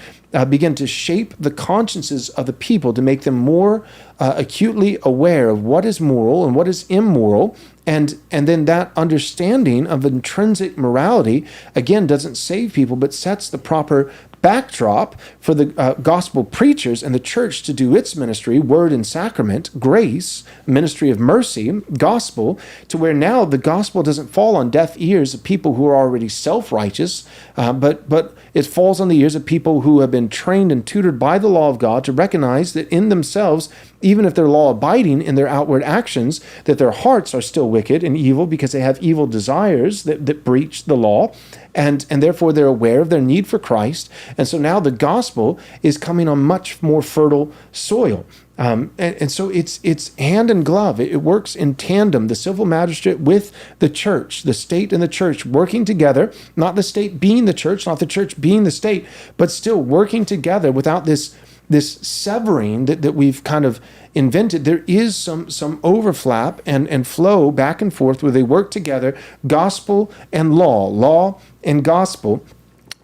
S1: begin to shape the consciences of the people to make them more acutely aware of what is moral and what is immoral. And then that understanding of intrinsic morality, again, doesn't save people, but sets the proper backdrop for the gospel preachers and the church to do its ministry, word and sacrament, grace, ministry of mercy, gospel, to where now the gospel doesn't fall on deaf ears of people who are already self-righteous, but it falls on the ears of people who have been trained and tutored by the law of God to recognize that in themselves, even if they're law-abiding in their outward actions, that their hearts are still wicked and evil because they have evil desires that breach the law, and therefore they're aware of their need for Christ. And so now the gospel is coming on much more fertile soil. And so it's hand in glove. It works in tandem, the civil magistrate with the church, the state and the church working together, not the state being the church, not the church being the state, but still working together without this severing that we've kind of invented. There is some overlap and flow back and forth where they work together, gospel and law and gospel.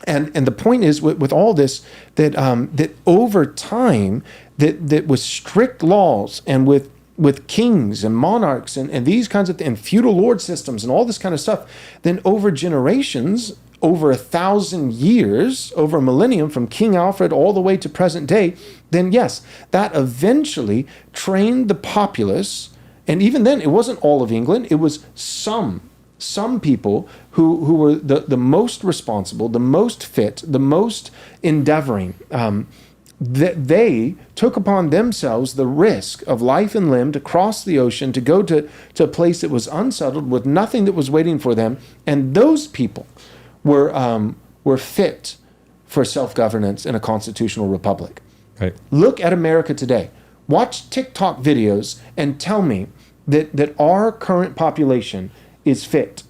S1: And the point is with all this that over time that with strict laws and with kings and monarchs and these kinds of and feudal lord systems and all this kind of stuff, then over generations, over 1,000 years, over a millennium, from King Alfred all the way to present day, then yes, that eventually trained the populace. And even then, it wasn't all of England. It was some people who were the most responsible, the most fit, the most endeavoring, that they took upon themselves the risk of life and limb to cross the ocean, to go to a place that was unsettled with nothing that was waiting for them. And those people were fit for self-governance in a constitutional republic.
S2: Right.
S1: Look at America today. Watch TikTok videos and tell me that our current population is fit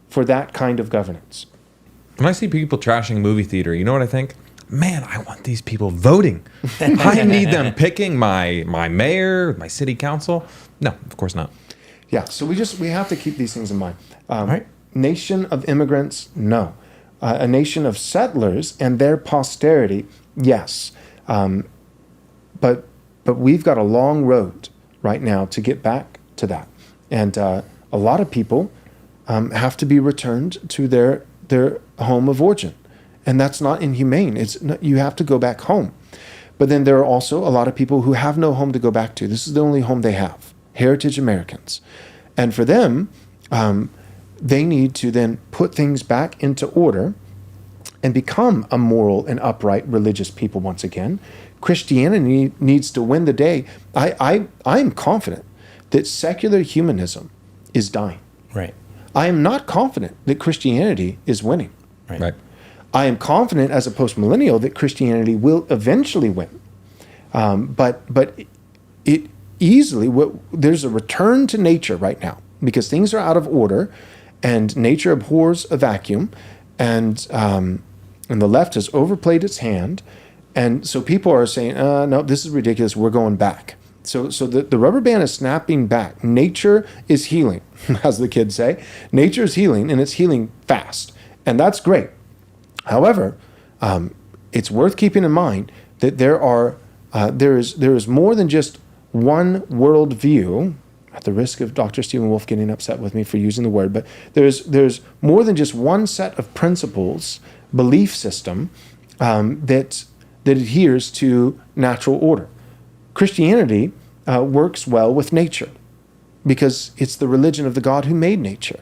S1: for that kind of governance.
S2: When I see people trashing movie theater, you know what I think? Man, I want these people voting. I need them picking my mayor, my city council. No, of course not.
S1: Yeah, so we have to keep these things in mind.
S3: Right.
S1: Nation of immigrants, no. A nation of settlers and their posterity, yes. But we've got a long road right now to get back to that. And a lot of people have to be returned to their home of origin. And that's not inhumane. You have to go back home. But then there are also a lot of people who have no home to go back to. This is the only home they have. Heritage Americans. And for them, they need to then put things back into order and become a moral and upright religious people once again. Christianity needs to win the day. I'm confident that secular humanism is dying.
S3: Right.
S1: I am not confident that Christianity is winning.
S2: Right.
S1: I am confident as a post-millennial that Christianity will eventually win. But it easily, there's a return to nature right now because things are out of order and nature abhors a vacuum, and the left has overplayed its hand. And so people are saying, no, this is ridiculous. We're going back. So the rubber band is snapping back. Nature is healing, as the kids say. Nature is healing, and it's healing fast. And that's great. However, it's worth keeping in mind that there is more than just one worldview, at the risk of Dr. Stephen Wolf getting upset with me for using the word, but there's more than just one set of principles, belief system, that adheres to natural order. Christianity works well with nature because it's the religion of the God who made nature.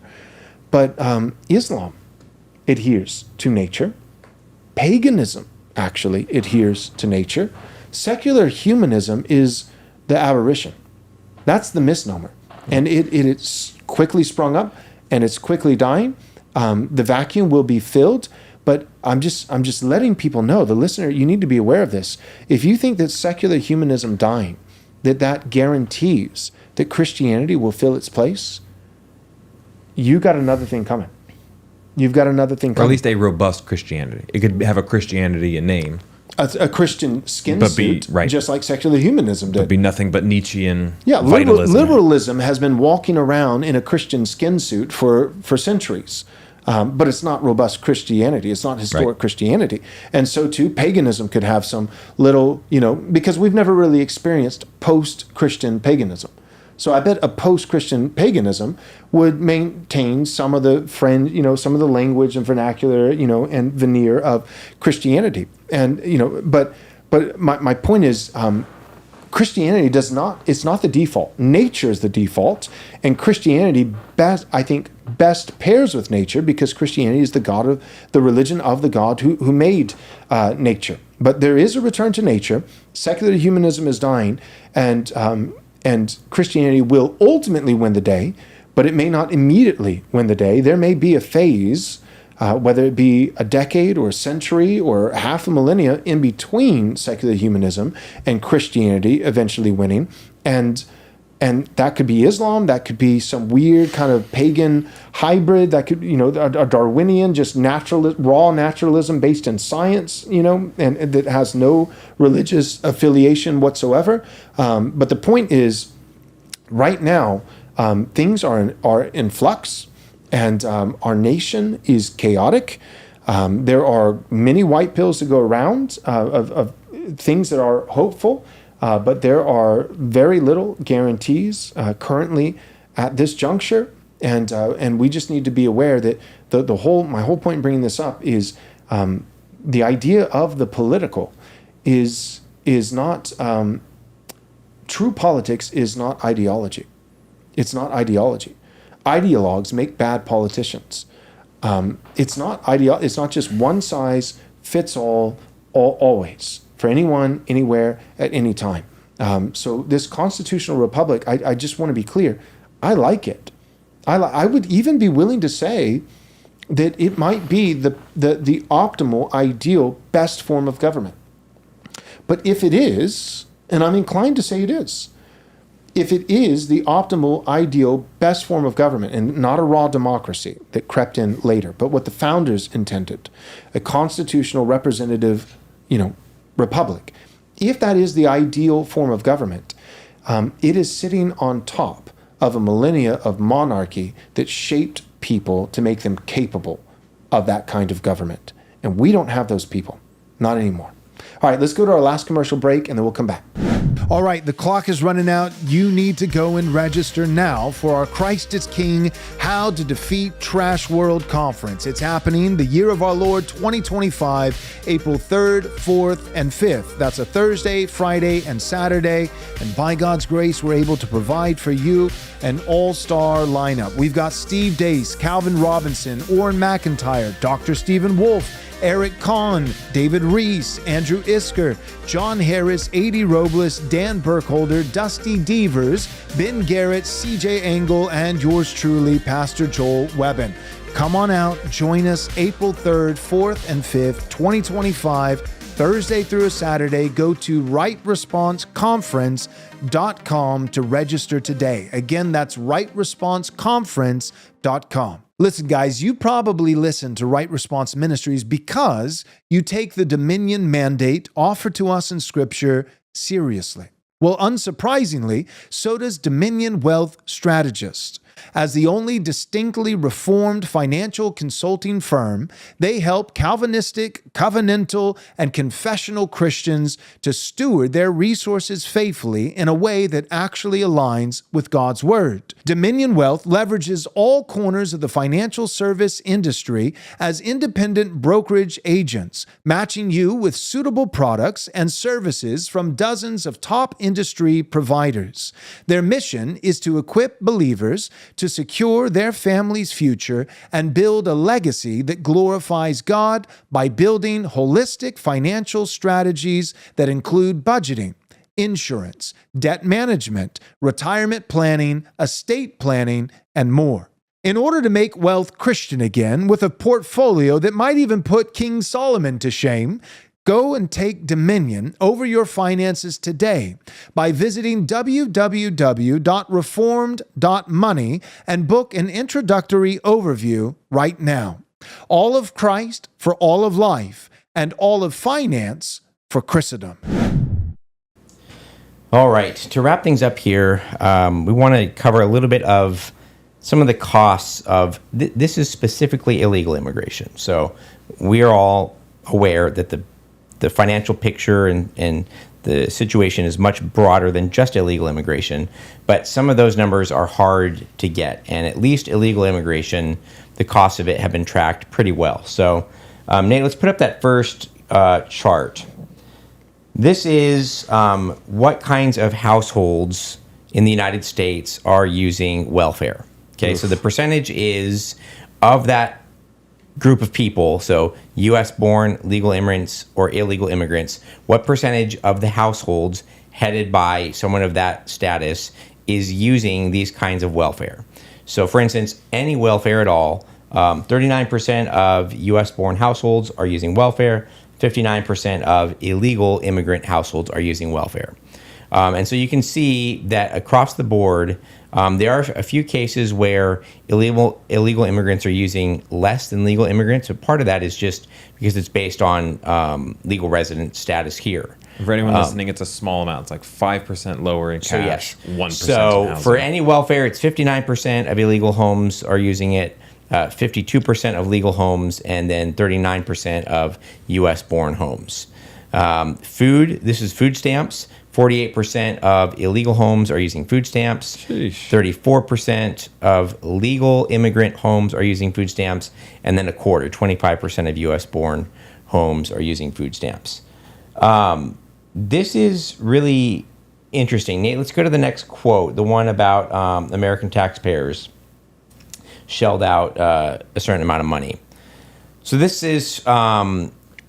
S1: But Islam adheres to nature. Paganism actually adheres to nature. Secular humanism is the aberration. That's the misnomer. And it's quickly sprung up, and it's quickly dying. The vacuum will be filled. But I'm just letting people know, the listener, you need to be aware of this. If you think that secular humanism dying, that guarantees that Christianity will fill its place, you got another thing coming. You've got another thing coming.
S2: Or at least a robust Christianity. It could have a Christianity in name.
S1: A Christian skin
S2: But
S1: suit,
S2: right.
S1: just like secular humanism did.
S2: It'd be nothing but Nietzschean
S1: Yeah,
S2: vitalism.
S1: liberalism has been walking around in a Christian skin suit for centuries. But it's not robust Christianity. It's not historic
S2: Right.
S1: Christianity. And so too, paganism could have some little, because we've never really experienced post-Christian paganism. So I bet a post-Christian paganism would maintain some of the some of the language and vernacular, and veneer of Christianity. And, but my point is, Christianity it's not the default. Nature is the default, and Christianity best pairs with nature, because Christianity is the religion of the God who made nature. But there is a return to nature. Secular humanism is dying, and Christianity will ultimately win the day, but it may not immediately win the day. There may be a phase, whether it be a decade or a century or half a millennia in between secular humanism and Christianity eventually winning. And that could be Islam, that could be some weird kind of pagan hybrid, that could, a Darwinian, just raw naturalism based in science, and that has no religious affiliation whatsoever. But the point is, right now, things are in flux, and our nation is chaotic. There are many white pills to go around of things that are hopeful. But there are very little guarantees currently at this juncture, and we just need to be aware that my whole point in bringing this up is the idea of the political is not true politics is not ideology. It's not ideology. Ideologues make bad politicians. It's not just one size fits all always. For anyone, anywhere, at any time. So this constitutional republic, I just want to be clear, I like it. I would even be willing to say that it might be the optimal, ideal, best form of government. But if it is, and I'm inclined to say it is, if it is the optimal, ideal, best form of government, and not a raw democracy that crept in later, but what the founders intended, a constitutional representative, republic. If that is the ideal form of government, it is sitting on top of a millennia of monarchy that shaped people to make them capable of that kind of government. And we don't have those people. Not anymore. All right, let's go to our last commercial break, and then we'll come back.
S8: All right, the clock is running out. You need to go and register now for our Christ is King, How to Defeat Trash World Conference. It's happening the year of our Lord 2025, April 3rd, 4th, and 5th. That's a Thursday, Friday, and Saturday. And by God's grace, we're able to provide for you an all-star lineup. We've got Steve Dace, Calvin Robinson, Orrin McIntyre, Dr. Stephen Wolfe, Eric Kahn, David Reese, Andrew Isker, John Harris, A.D. Robles, Dan Burkholder, Dusty Devers, Ben Garrett, C.J. Engel, and yours truly, Pastor Joel Webben. Come on out, join us April 3rd, 4th, and 5th, 2025, Thursday through a Saturday. Go to rightresponseconference.com to register today. Again, that's rightresponseconference.com. Listen, guys, you probably listen to Right Response Ministries because you take the dominion mandate offered to us in Scripture seriously. Well, unsurprisingly, so does Dominion Wealth Strategist. As the only distinctly reformed financial consulting firm, they help Calvinistic, covenantal, and confessional Christians to steward their resources faithfully in a way that actually aligns with God's Word. Dominion Wealth leverages all corners of the financial service industry as independent brokerage agents, matching you with suitable products and services from dozens of top industry providers. Their mission is to equip believers to secure their family's future and build a legacy that glorifies God by building holistic financial strategies that include budgeting, insurance, debt management, retirement planning, estate planning, and more. In order to make wealth Christian again with a portfolio that might even put King Solomon to shame, go and take dominion over your finances today by visiting www.reformed.money and book an introductory overview right now. All of Christ for all of life and all of finance for Christendom.
S3: All right. To wrap things up here, we want to cover a little bit of some of the costs of this is specifically illegal immigration. So we are all aware that the financial picture and the situation is much broader than just illegal immigration, but some of those numbers are hard to get. And at least illegal immigration, the costs of it have been tracked pretty well. So Nate, let's put up that first chart. This is what kinds of households in the United States are using welfare. Okay, so the percentage is of that group of people, so U.S.-born legal immigrants or illegal immigrants, what percentage of the households headed by someone of that status is using these kinds of welfare? So, for instance, any welfare at all, 39% of U.S.-born households are using welfare, 59% of illegal immigrant households are using welfare. And so you can see that across the board, there are a few cases where illegal immigrants are using less than legal immigrants. So part of that is just because it's based on legal resident status here.
S2: For anyone listening, it's a small amount. It's like 5% lower in cash, 1% in housing.
S3: For any welfare, it's 59% of illegal homes are using it, 52% of legal homes, and then 39% of U.S.-born homes. Food, this is food stamps. 48% of illegal homes are using food stamps. Sheesh. 34% of legal immigrant homes are using food stamps. And then a quarter, 25% of U.S.-born homes are using food stamps. This is really interesting. Nate, let's go to the next quote, the one about American taxpayers shelled out a certain amount of money. So this is...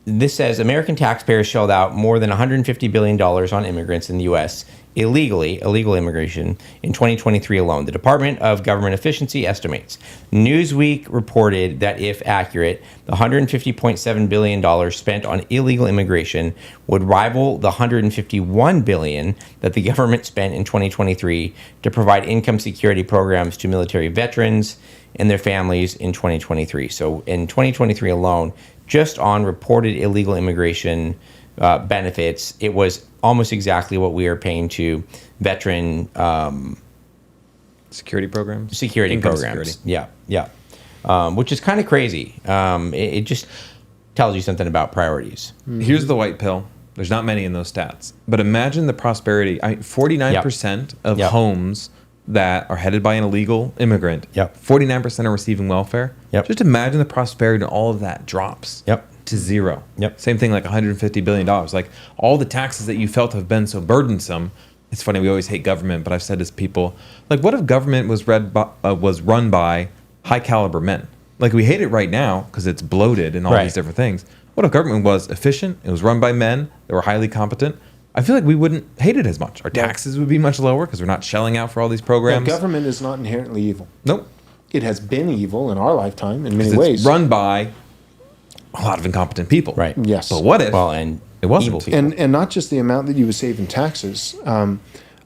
S3: This says American taxpayers shelled out more than $150 billion on immigrants in the U.S. illegal immigration in 2023 alone. The Department of Government Efficiency estimates. Newsweek reported that if accurate, the $150.7 billion spent on illegal immigration would rival the $151 billion that the government spent in 2023 to provide income security programs to military veterans and their families in 2023. So in 2023 alone, just on reported illegal immigration benefits, it was almost exactly what we are paying to veteran
S2: security programs.
S3: Security programs. Security. Yeah. Which is kind of crazy. It just tells you something about priorities.
S2: Here's the white pill. There's not many in those stats, but imagine the prosperity. 49% of homes that are headed by an illegal immigrant, 49% are receiving welfare. Just imagine the prosperity and all of that drops to zero. Same thing like $150 billion. Like all the taxes that you felt have been so burdensome. It's funny, we always hate government, but I've said this to people, like what if government was run by high caliber men? Like we hate it right now because it's bloated and all these different things. What if government was efficient? It was run by men that were highly competent. I feel like we wouldn't hate it as much. Our taxes would be much lower because we're not shelling out for all these programs.
S1: Government is not inherently evil.
S2: Nope.
S1: It has been evil in our lifetime in many ways.
S2: It's run by a lot of incompetent people.
S3: Right.
S1: Yes.
S2: But what if it wasn't?
S3: Evil people.
S1: And not just the amount that you would save in taxes.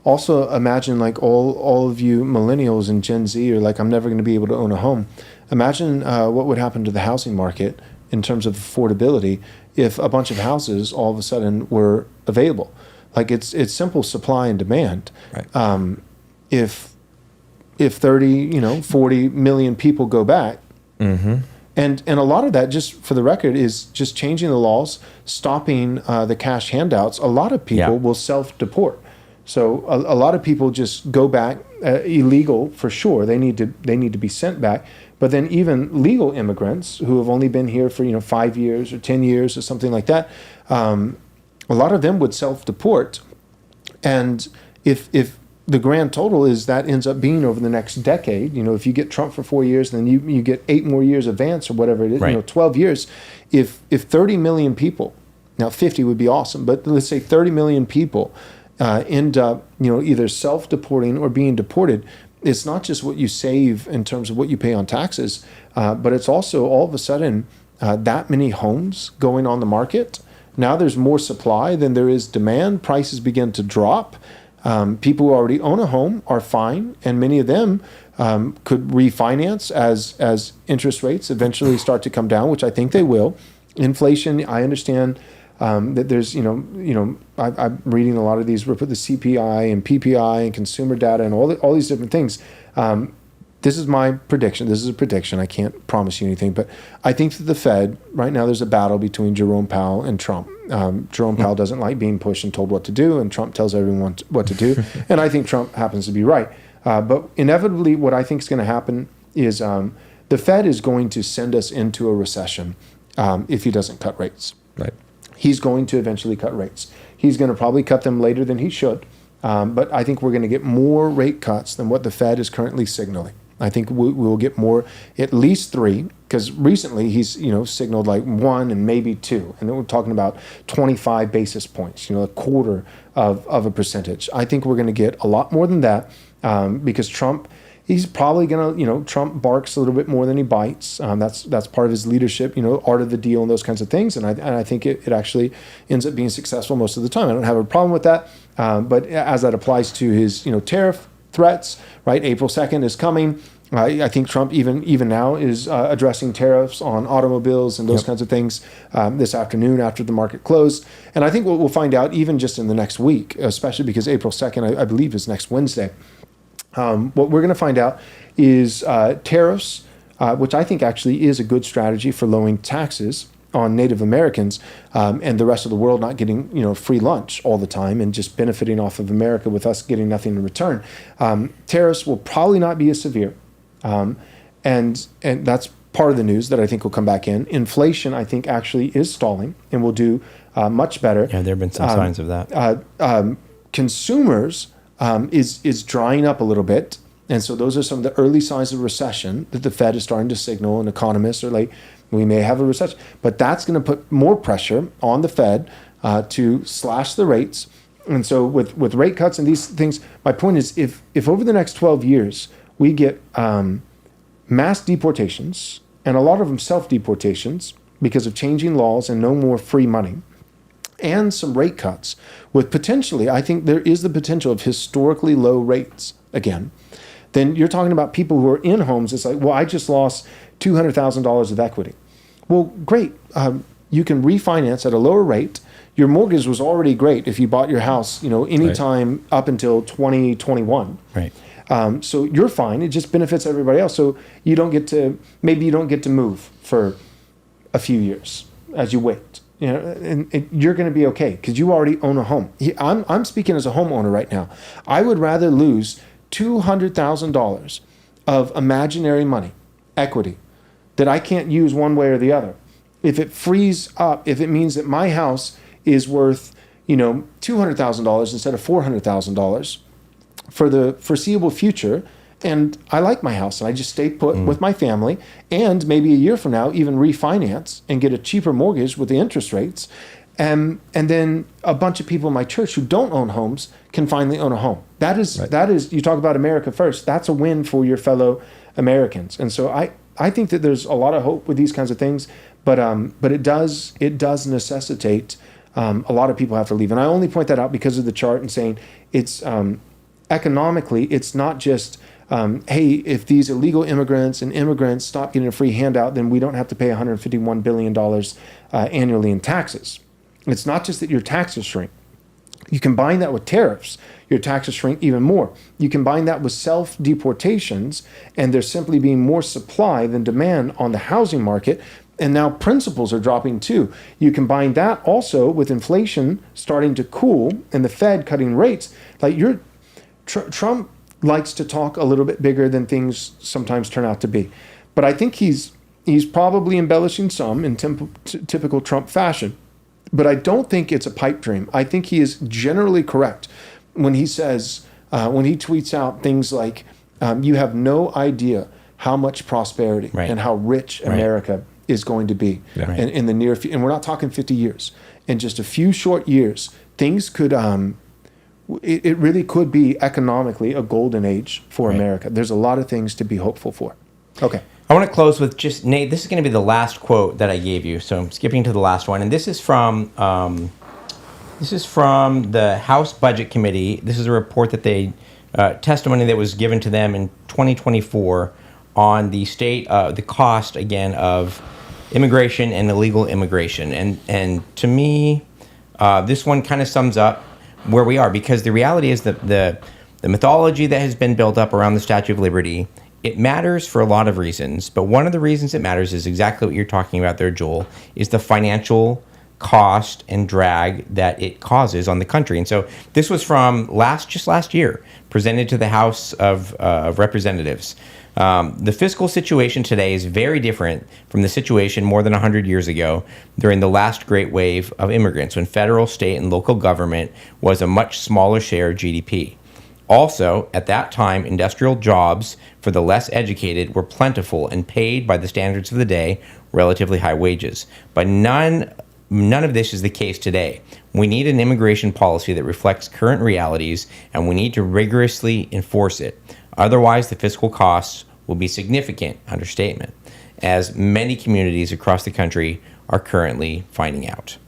S1: Also imagine like all of you millennials and Gen Z are like, I'm never going to be able to own a home. Imagine what would happen to the housing market in terms of affordability if a bunch of houses all of a sudden were available. Like it's simple supply and demand.
S2: Right.
S1: If 30, 40 million people go back, and a lot of that, just for the record, is just changing the laws, stopping the cash handouts. A lot of people will self-deport. So a lot of people just go back illegal for sure. They need to be sent back. But then even legal immigrants who have only been here for 5 years or 10 years or something like that, a lot of them would self-deport. And if the grand total is that ends up being over the next decade, if you get Trump for 4 years, then you get 8 more years advance or whatever it is, 12 years. If 30 million people, now 50 would be awesome, but let's say 30 million people
S8: end up, either self-deporting or being deported, it's not just what you save in terms of what you pay on taxes, but it's also all of a sudden that many homes going on the market. Now there's more supply than there is demand. Prices begin to drop. People who already own a home are fine, and many of them could refinance as interest rates eventually start to come down, which I think they will. Inflation, I understand that there's, I'm reading a lot of these, the CPI and PPI and consumer data and all these different things. This is my prediction. This is a prediction. I can't promise you anything, but I think that the Fed, right now there's a battle between Jerome Powell and Trump. Jerome Powell doesn't like being pushed and told what to do, and Trump tells everyone what to do. And I think Trump happens to be right. But inevitably, what I think is going to happen is the Fed is going to send us into a recession if he doesn't cut rates.
S2: Right.
S8: He's going to eventually cut rates. He's going to probably cut them later than he should. But I think we're going to get more rate cuts than what the Fed is currently signaling. I think we will get more, at least 3, because recently he's signaled like 1 and maybe 2, and then we're talking about 25 basis points, a quarter of a percentage. I think we're going to get a lot more than that because Trump, he's probably going to, Trump barks a little bit more than he bites. That's part of his leadership, art of the deal and those kinds of things. And I think it actually ends up being successful most of the time. I don't have a problem with that, but as that applies to his tariff threats, right? April 2nd is coming. I think Trump even now is addressing tariffs on automobiles and those kinds of things this afternoon after the market closed. And I think what we'll find out even just in the next week, especially because April 2nd, I believe, is next Wednesday. What we're going to find out is tariffs, which I think actually is a good strategy for lowering taxes on Native Americans and the rest of the world not getting free lunch all the time and just benefiting off of America with us getting nothing in return. Tariffs will probably not be as severe, and that's part of the news that I think will come back in. Inflation, I think, actually is stalling and will do much better.
S3: Yeah, there have been some signs of that.
S8: Consumers is drying up a little bit. And so those are some of the early signs of recession that the Fed is starting to signal, and economists are like, we may have a recession. But that's going to put more pressure on the Fed to slash the rates. And so with rate cuts and these things, my point is if over the next 12 years we get mass deportations, and a lot of them self-deportations because of changing laws and no more free money, and some rate cuts with potentially, I think there is the potential of historically low rates again, then you're talking about people who are in homes. It's like, well, I just lost $200,000 of equity. Well, great. You can refinance at a lower rate. Your mortgage was already great if you bought your house, anytime up until 2021.
S3: Right.
S8: So you're fine. It just benefits everybody else. So you don't get to move for a few years as you wait. And you're going to be okay because you already own a home. I'm speaking as a homeowner right now. I would rather lose $200,000 of imaginary money, equity, that I can't use one way or the other. If it frees up, if it means that my house is worth, $200,000 instead of $400,000 for the foreseeable future, and I like my house and I just stay put with my family, and maybe a year from now even refinance and get a cheaper mortgage with the interest rates, and then a bunch of people in my church who don't own homes can finally own a home. That is you talk about America first. That's a win for your fellow Americans. And so I think that there's a lot of hope with these kinds of things, but it does necessitate a lot of people have to leave. And I only point that out because of the chart and saying it's economically, it's not just hey, if these illegal immigrants and immigrants stop getting a free handout, then we don't have to pay $151 billion annually in taxes. It's not just that your taxes shrink. You combine that with tariffs, your taxes shrink even more. You combine that with self-deportations, and there's simply being more supply than demand on the housing market, and now principals are dropping too. You combine that also with inflation starting to cool and the Fed cutting rates. Like Trump likes to talk a little bit bigger than things sometimes turn out to be. But I think he's probably embellishing some in typical Trump fashion. But I don't think it's a pipe dream. I think he is generally correct when he says, when he tweets out things like, you have no idea how much prosperity and how rich America is going to be in the near future. And we're not talking 50 years. In just a few short years, things could
S1: it really could be economically a golden age for America. There's a lot of things to be hopeful for. Okay.
S3: I want to close with just, Nate, this is going to be the last quote that I gave you. So I'm skipping to the last one. And this is from the House Budget Committee. This is a report that testimony that was given to them in 2024 on the the cost, again, of immigration and illegal immigration. And to me, this one kind of sums up where we are, because the reality is that the mythology that has been built up around the Statue of Liberty, it matters for a lot of reasons, but one of the reasons it matters is exactly what you're talking about there, Joel, is the financial cost and drag that it causes on the country. And so this was from last year, presented to the House of Representatives. The fiscal situation today is very different from the situation more than 100 years ago during the last great wave of immigrants, when federal, state, and local government was a much smaller share of GDP. Also, at that time, industrial jobs for the less educated were plentiful and paid, by the standards of the day, relatively high wages. But none of this is the case today. We need an immigration policy that reflects current realities, and we need to rigorously enforce it. Otherwise, the fiscal costs will be significant, understatement, as many communities across the country are currently finding out.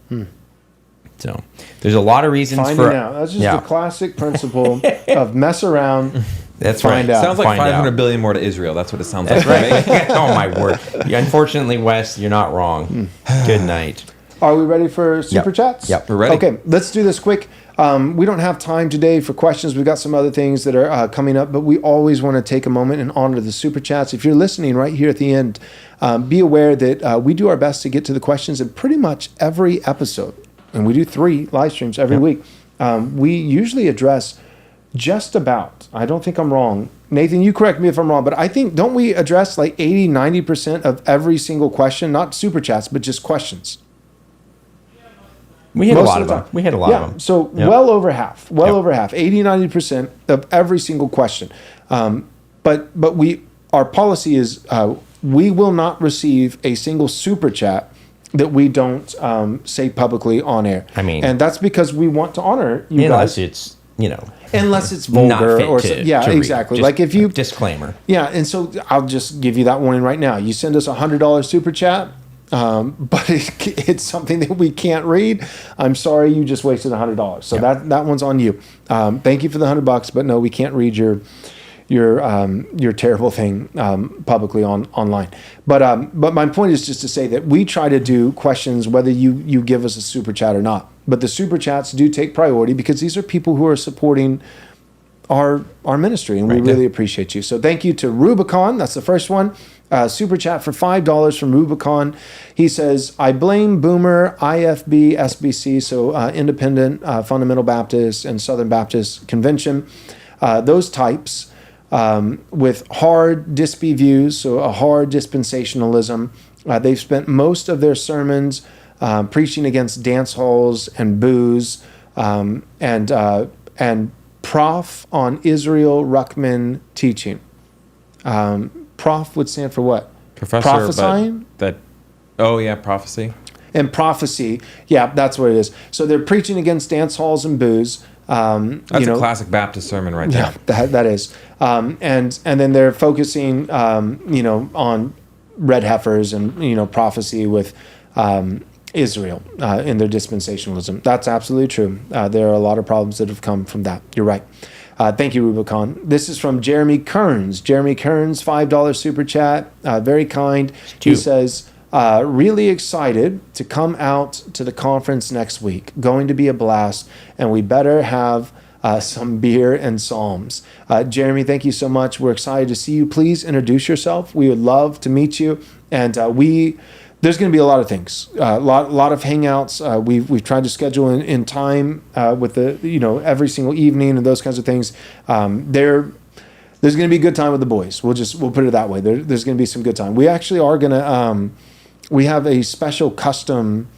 S3: So there's a lot of reasons
S1: Finding out. That's just a classic principle of mess around.
S3: That's
S1: find
S3: right.
S1: out.
S2: Sounds like
S3: Find
S2: 500
S3: out.
S2: billion more to Israel. That's what it sounds
S3: That's
S2: like.
S3: right. Oh, my word. Yeah, unfortunately, Wes, you're not wrong. Good night.
S1: Are we ready for super chats?
S3: Yep.
S2: We're ready.
S1: Okay, let's do this quick. We don't have time today for questions. We've got some other things that are coming up, but we always want to take a moment and honor the super chats. If you're listening right here at the end, be aware that we do our best to get to the questions in pretty much every episode. And we do 3 live streams every week. We usually address just about, I don't think I'm wrong. Nathan, you correct me if I'm wrong, but I think, don't we address like 80, 90% of every single question? Not super chats, but just questions.
S3: We hit a lot of them. We hit a lot of them.
S1: So well over half, over half, 80, 90% of every single question. But our policy is we will not receive a single super chat that we don't say publicly on air.
S3: I mean,
S1: and that's because we want to honor you
S3: unless
S1: guys.
S3: it's,
S1: Unless it's vulgar
S3: not fit to read.
S1: Exactly.
S3: Just
S1: like if you
S3: disclaimer.
S1: Yeah, and so I'll just give you that warning right now. You send us $100 super chat, but it's something that we can't read. I'm sorry, you just wasted $100. So that one's on you. Thank you for the $100, but no, we can't read your terrible thing publicly online. But my point is just to say that we try to do questions whether you give us a super chat or not. But the super chats do take priority because these are people who are supporting our ministry, and we really appreciate you. So thank you to Rubicon. That's the first one. Super chat for $5 from Rubicon. He says, I blame Boomer, IFB, SBC, so Independent, Fundamental Baptist, and Southern Baptist Convention. Those types with hard disp views, so a hard dispensationalism. They've spent most of their sermons preaching against dance halls and booze, and Prof on Israel Ruckman teaching. Prof would stand for what?
S2: Professor,
S1: prophesying?
S2: Prophecy.
S1: And prophecy, that's what it is. So they're preaching against dance halls and booze.
S2: That's a classic Baptist sermon right there.
S1: Yeah, that is. And then they're focusing, on red heifers and, prophecy with Israel in their dispensationalism. That's absolutely true. There are a lot of problems that have come from that. You're right. Thank you, Rubicon. This is from Jeremy Kearns. Jeremy Kearns, $5 super chat. Very kind. He says, really excited to come out to the conference next week. Going to be a blast, and we better have some beer and psalms. Jeremy, thank you so much. We're excited to see you. Please introduce yourself. We would love to meet you. And there's going to be a lot of things, a lot of hangouts. We've tried to schedule in time with every single evening and those kinds of things. There's going to be a good time with the boys. We'll put it that way. There's going to be some good time. We actually are going to. We have a special custom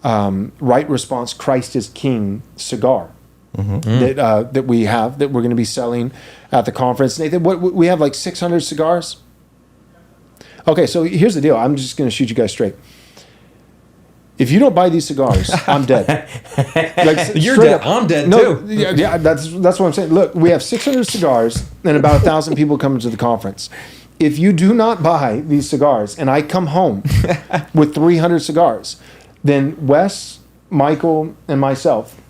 S1: Right Response Christ is King cigar that we have that we're going to be selling at the conference. Nathan, what we have like 600 cigars. Okay, so here's the deal. I'm just going to shoot you guys straight.
S8: if you don't buy these cigars, I'm dead. Like,
S2: You're
S8: straight
S2: dead.
S8: up.
S2: I'm dead
S8: No,
S2: too.
S8: yeah, that's what I'm saying. Look, we have 600 cigars and about 1,000 people coming to the conference. If you do not buy these cigars and I come home with 300 cigars, then Wes, Michael, and myself,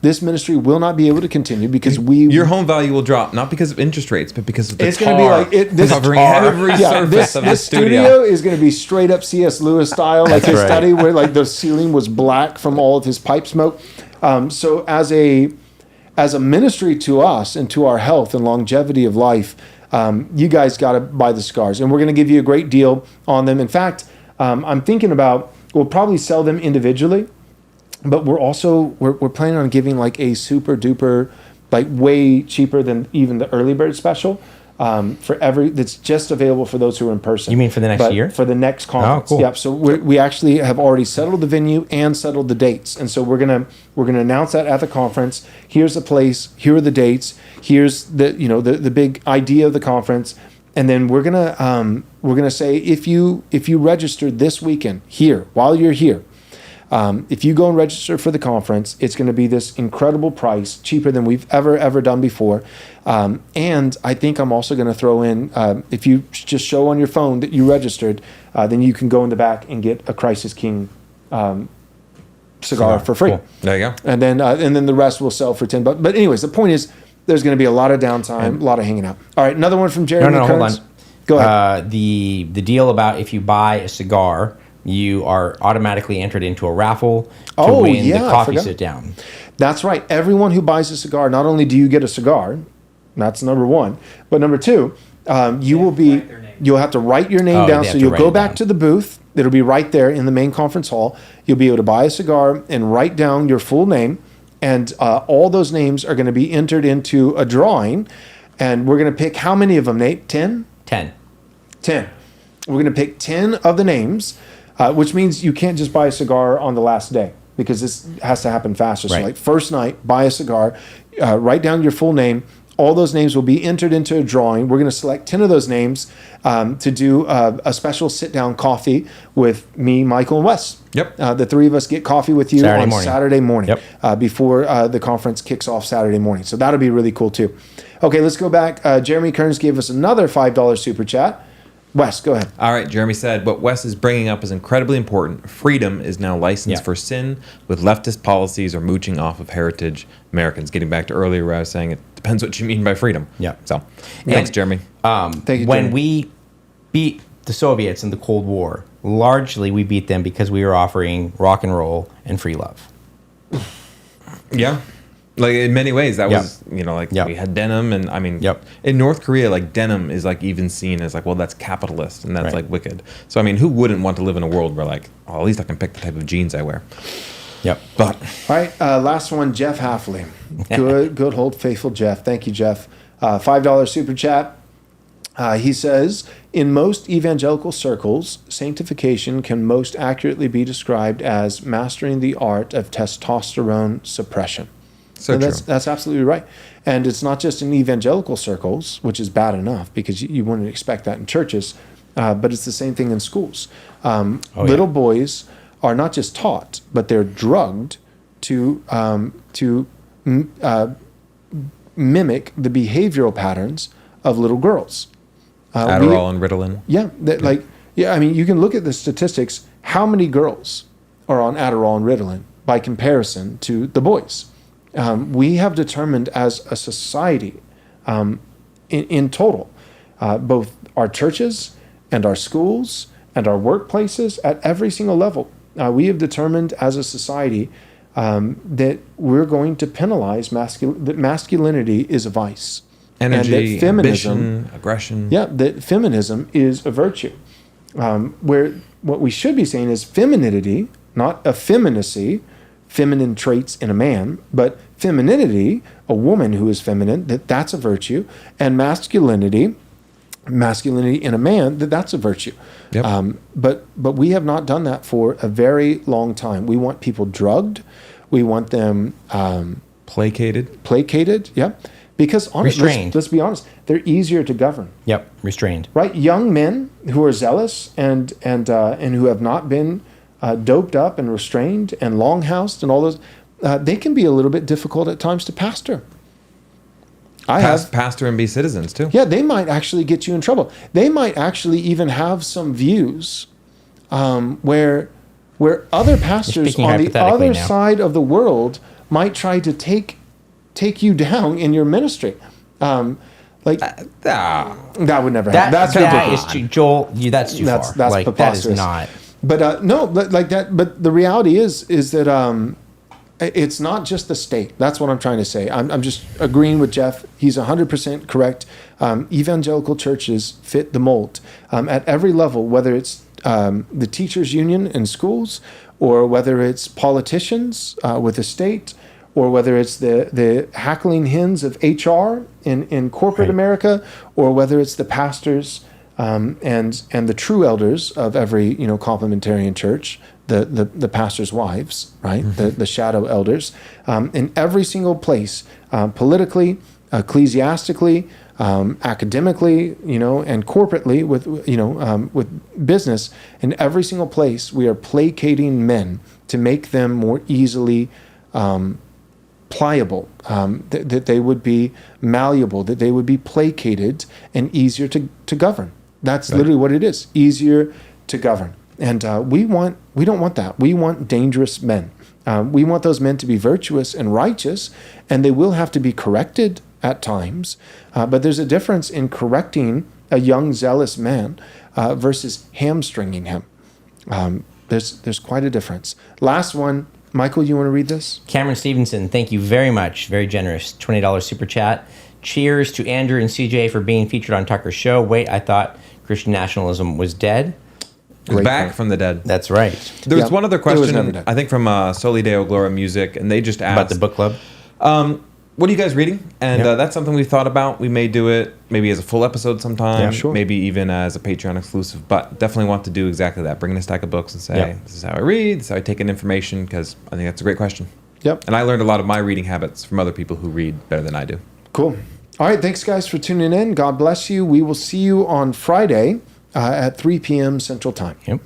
S8: this ministry will not be able to continue because
S2: Your home value will drop, not because of interest rates, but because of the
S8: it's going to be like this
S2: covering
S8: tar.
S2: every surface of the
S8: this
S2: studio.
S8: is going to be straight up C.S. Lewis style, like his
S3: right.
S8: study where like the ceiling was black from all of his pipe smoke. So as a ministry to us and to our health and longevity of life, you guys got to buy the cigars, and we're going to give you a great deal on them. In fact, I'm thinking about we'll probably sell them individually. But we're planning on giving like a super duper, like way cheaper than even the early bird special, that's just available for those who are in person.
S3: You mean for the next year?
S8: For the next conference.
S3: Oh, cool.
S8: Yep. So we actually have already settled the venue and settled the dates, and so we're gonna announce that at the conference. Here's the place. Here are the dates. Here's the big idea of the conference, and then we're gonna say if you registered this weekend here while you're here. If you go and register for the conference, it's going to be this incredible price, cheaper than we've ever done before. And I think I'm also going to throw in, if you just show on your phone that you registered, then you can go in the back and get a Crisis King cigar for free.
S3: Cool.
S2: There you go.
S8: And then the rest will sell for $10. But anyways, the point is there's going to be a lot of downtime, a lot of hanging out. All right, another one from Jeremy
S3: No, hold
S8: Kearns.
S3: on.
S8: Go ahead.
S3: The deal about if you buy a cigar, you are automatically entered into a raffle to win the
S8: I
S3: coffee
S8: forgot.
S3: sit down.
S8: That's right. Everyone who buys a cigar, not only do you get a cigar, that's number one, but number two, you'll have to write your name down.
S3: they have
S8: So
S3: to
S8: you'll
S3: write
S8: go
S3: it
S8: back
S3: down.
S8: to the booth. It'll be right there in the main conference hall. You'll be able to buy a cigar and write down your full name. And all those names are going to be entered into a drawing. And we're going to pick how many of them, Nate? 10?
S3: 10.
S8: 10. We're going to pick 10 of the names, which means you can't just buy a cigar on the last day because this has to happen faster. So
S3: Right.
S8: like first night, buy a cigar, write down your full name. All those names will be entered into a drawing. We're going to select 10 of those names to do a special sit-down coffee with me, Michael, and Wes.
S2: Yep.
S8: The three of us get coffee with you
S3: Saturday
S8: on
S3: morning.
S8: Saturday morning
S3: Yep.
S8: before the conference kicks off Saturday morning. So that'll be really cool too. Okay, let's go back. Jeremy Kearns gave us another $5 super chat. Wes, go ahead.
S2: All right, Jeremy said, what Wes is bringing up is incredibly important. Freedom is now licensed
S3: Yeah.
S2: for sin, with leftist policies or mooching off of heritage Americans. Getting back to earlier where I was saying it depends what you mean by freedom.
S3: Yeah.
S2: So, thanks, Jeremy.
S8: Thank you,
S3: When
S8: Jeremy.
S3: we beat the Soviets in the Cold War, largely we beat them because we were offering rock and roll and free love.
S2: Yeah. Like in many ways, that
S3: Yep.
S2: was, like
S3: Yep.
S2: we had denim. And I mean,
S3: Yep.
S2: in North Korea, like denim is like even seen as like, well, that's capitalist and that's
S3: Right.
S2: like wicked. So, I mean, who wouldn't want to live in a world where like, oh, at least I can pick the type of jeans I wear.
S3: Yep.
S2: But
S8: All right, last one, Jeff Halfley. Good old faithful Jeff. Thank you, Jeff. $5 super chat. He says, in most evangelical circles, sanctification can most accurately be described as mastering the art of testosterone suppression.
S2: so
S8: And
S2: true.
S8: that's absolutely right. And it's not just in evangelical circles, which is bad enough because you wouldn't expect that in churches, but it's the same thing in schools. Little boys are not just taught, but they're drugged to mimic the behavioral patterns of little girls.
S2: Adderall and Ritalin.
S8: I mean, you can look at the statistics. How many girls are on Adderall and Ritalin by comparison to the boys? We have determined as a society, in total, both our churches and our schools and our workplaces at every single level, we have determined as a society that we're going to penalize that masculinity is a vice.
S2: Energy,
S8: and that feminism,
S2: ambition, aggression.
S8: yeah, that feminism is a virtue. Where what we should be saying is femininity, not effeminacy, feminine traits in a man, but femininity, a woman who is feminine, that's a virtue, and masculinity in a man, that's a virtue.
S2: Yep.
S8: But we have not done that for a very long time. We want people drugged. We want them
S2: Placated.
S8: yeah. Because honestly,
S3: Restrained.
S8: let's be honest, they're easier to govern.
S3: Yep. Restrained.
S8: Right, young men who are zealous and who have not been doped up and restrained and long-housed and all those, they can be a little bit difficult at times to pastor.
S2: Pastor and be citizens too.
S8: Yeah, they might actually get you in trouble. They might actually even have some views where other pastors on the other side of the world might try to take you down in your ministry. That would never happen. That's ridiculous.
S3: Joel, that's too far.
S8: That's
S3: like,
S8: preposterous.
S3: That is not.
S8: But no, like that. But the reality is that it's not just the state. That's what I'm trying to say. I'm just agreeing with Jeff. He's 100% correct. Evangelical churches fit the mold at every level, whether it's the teachers' union in schools, or whether it's politicians with the state, or whether it's the hackling hens of HR in corporate America, or whether it's the pastors and the true elders of every complementarian church, the pastors' wives, right? Mm-hmm. The shadow elders, in every single place, politically, ecclesiastically, academically, and corporately with business. In every single place, we are placating men to make them more easily pliable, that they would be malleable, that they would be placated and easier to govern. That's literally what it is, easier to govern. And we don't want that. We want dangerous men. We want those men to be virtuous and righteous, and they will have to be corrected at times. But there's a difference in correcting a young, zealous man versus hamstringing him. There's quite a difference. Last one. Michael, you want to read this?
S3: Cameron Stevenson, thank you very much. Very generous. $20 super chat. Cheers to Andrew and CJ for being featured on Tucker's show. Wait, I thought Christian nationalism was dead.
S2: It's back from the dead.
S3: That's right.
S2: There was one other question, I think from Soli Deo Gloria Music, and they just asked...
S3: About the book club?
S2: What are you guys reading? And that's something we've thought about. We may do it maybe as a full episode sometime, maybe even as a Patreon exclusive, but definitely want to do exactly that. Bring in a stack of books and say, this is how I read, this is how I take in information, because I think that's a great question.
S8: Yep.
S2: And I learned a lot of my reading habits from other people who read better than I do.
S8: Cool. All right, thanks guys for tuning in. God bless you. We will see you on Friday at 3 p.m. Central Time.
S3: Yep.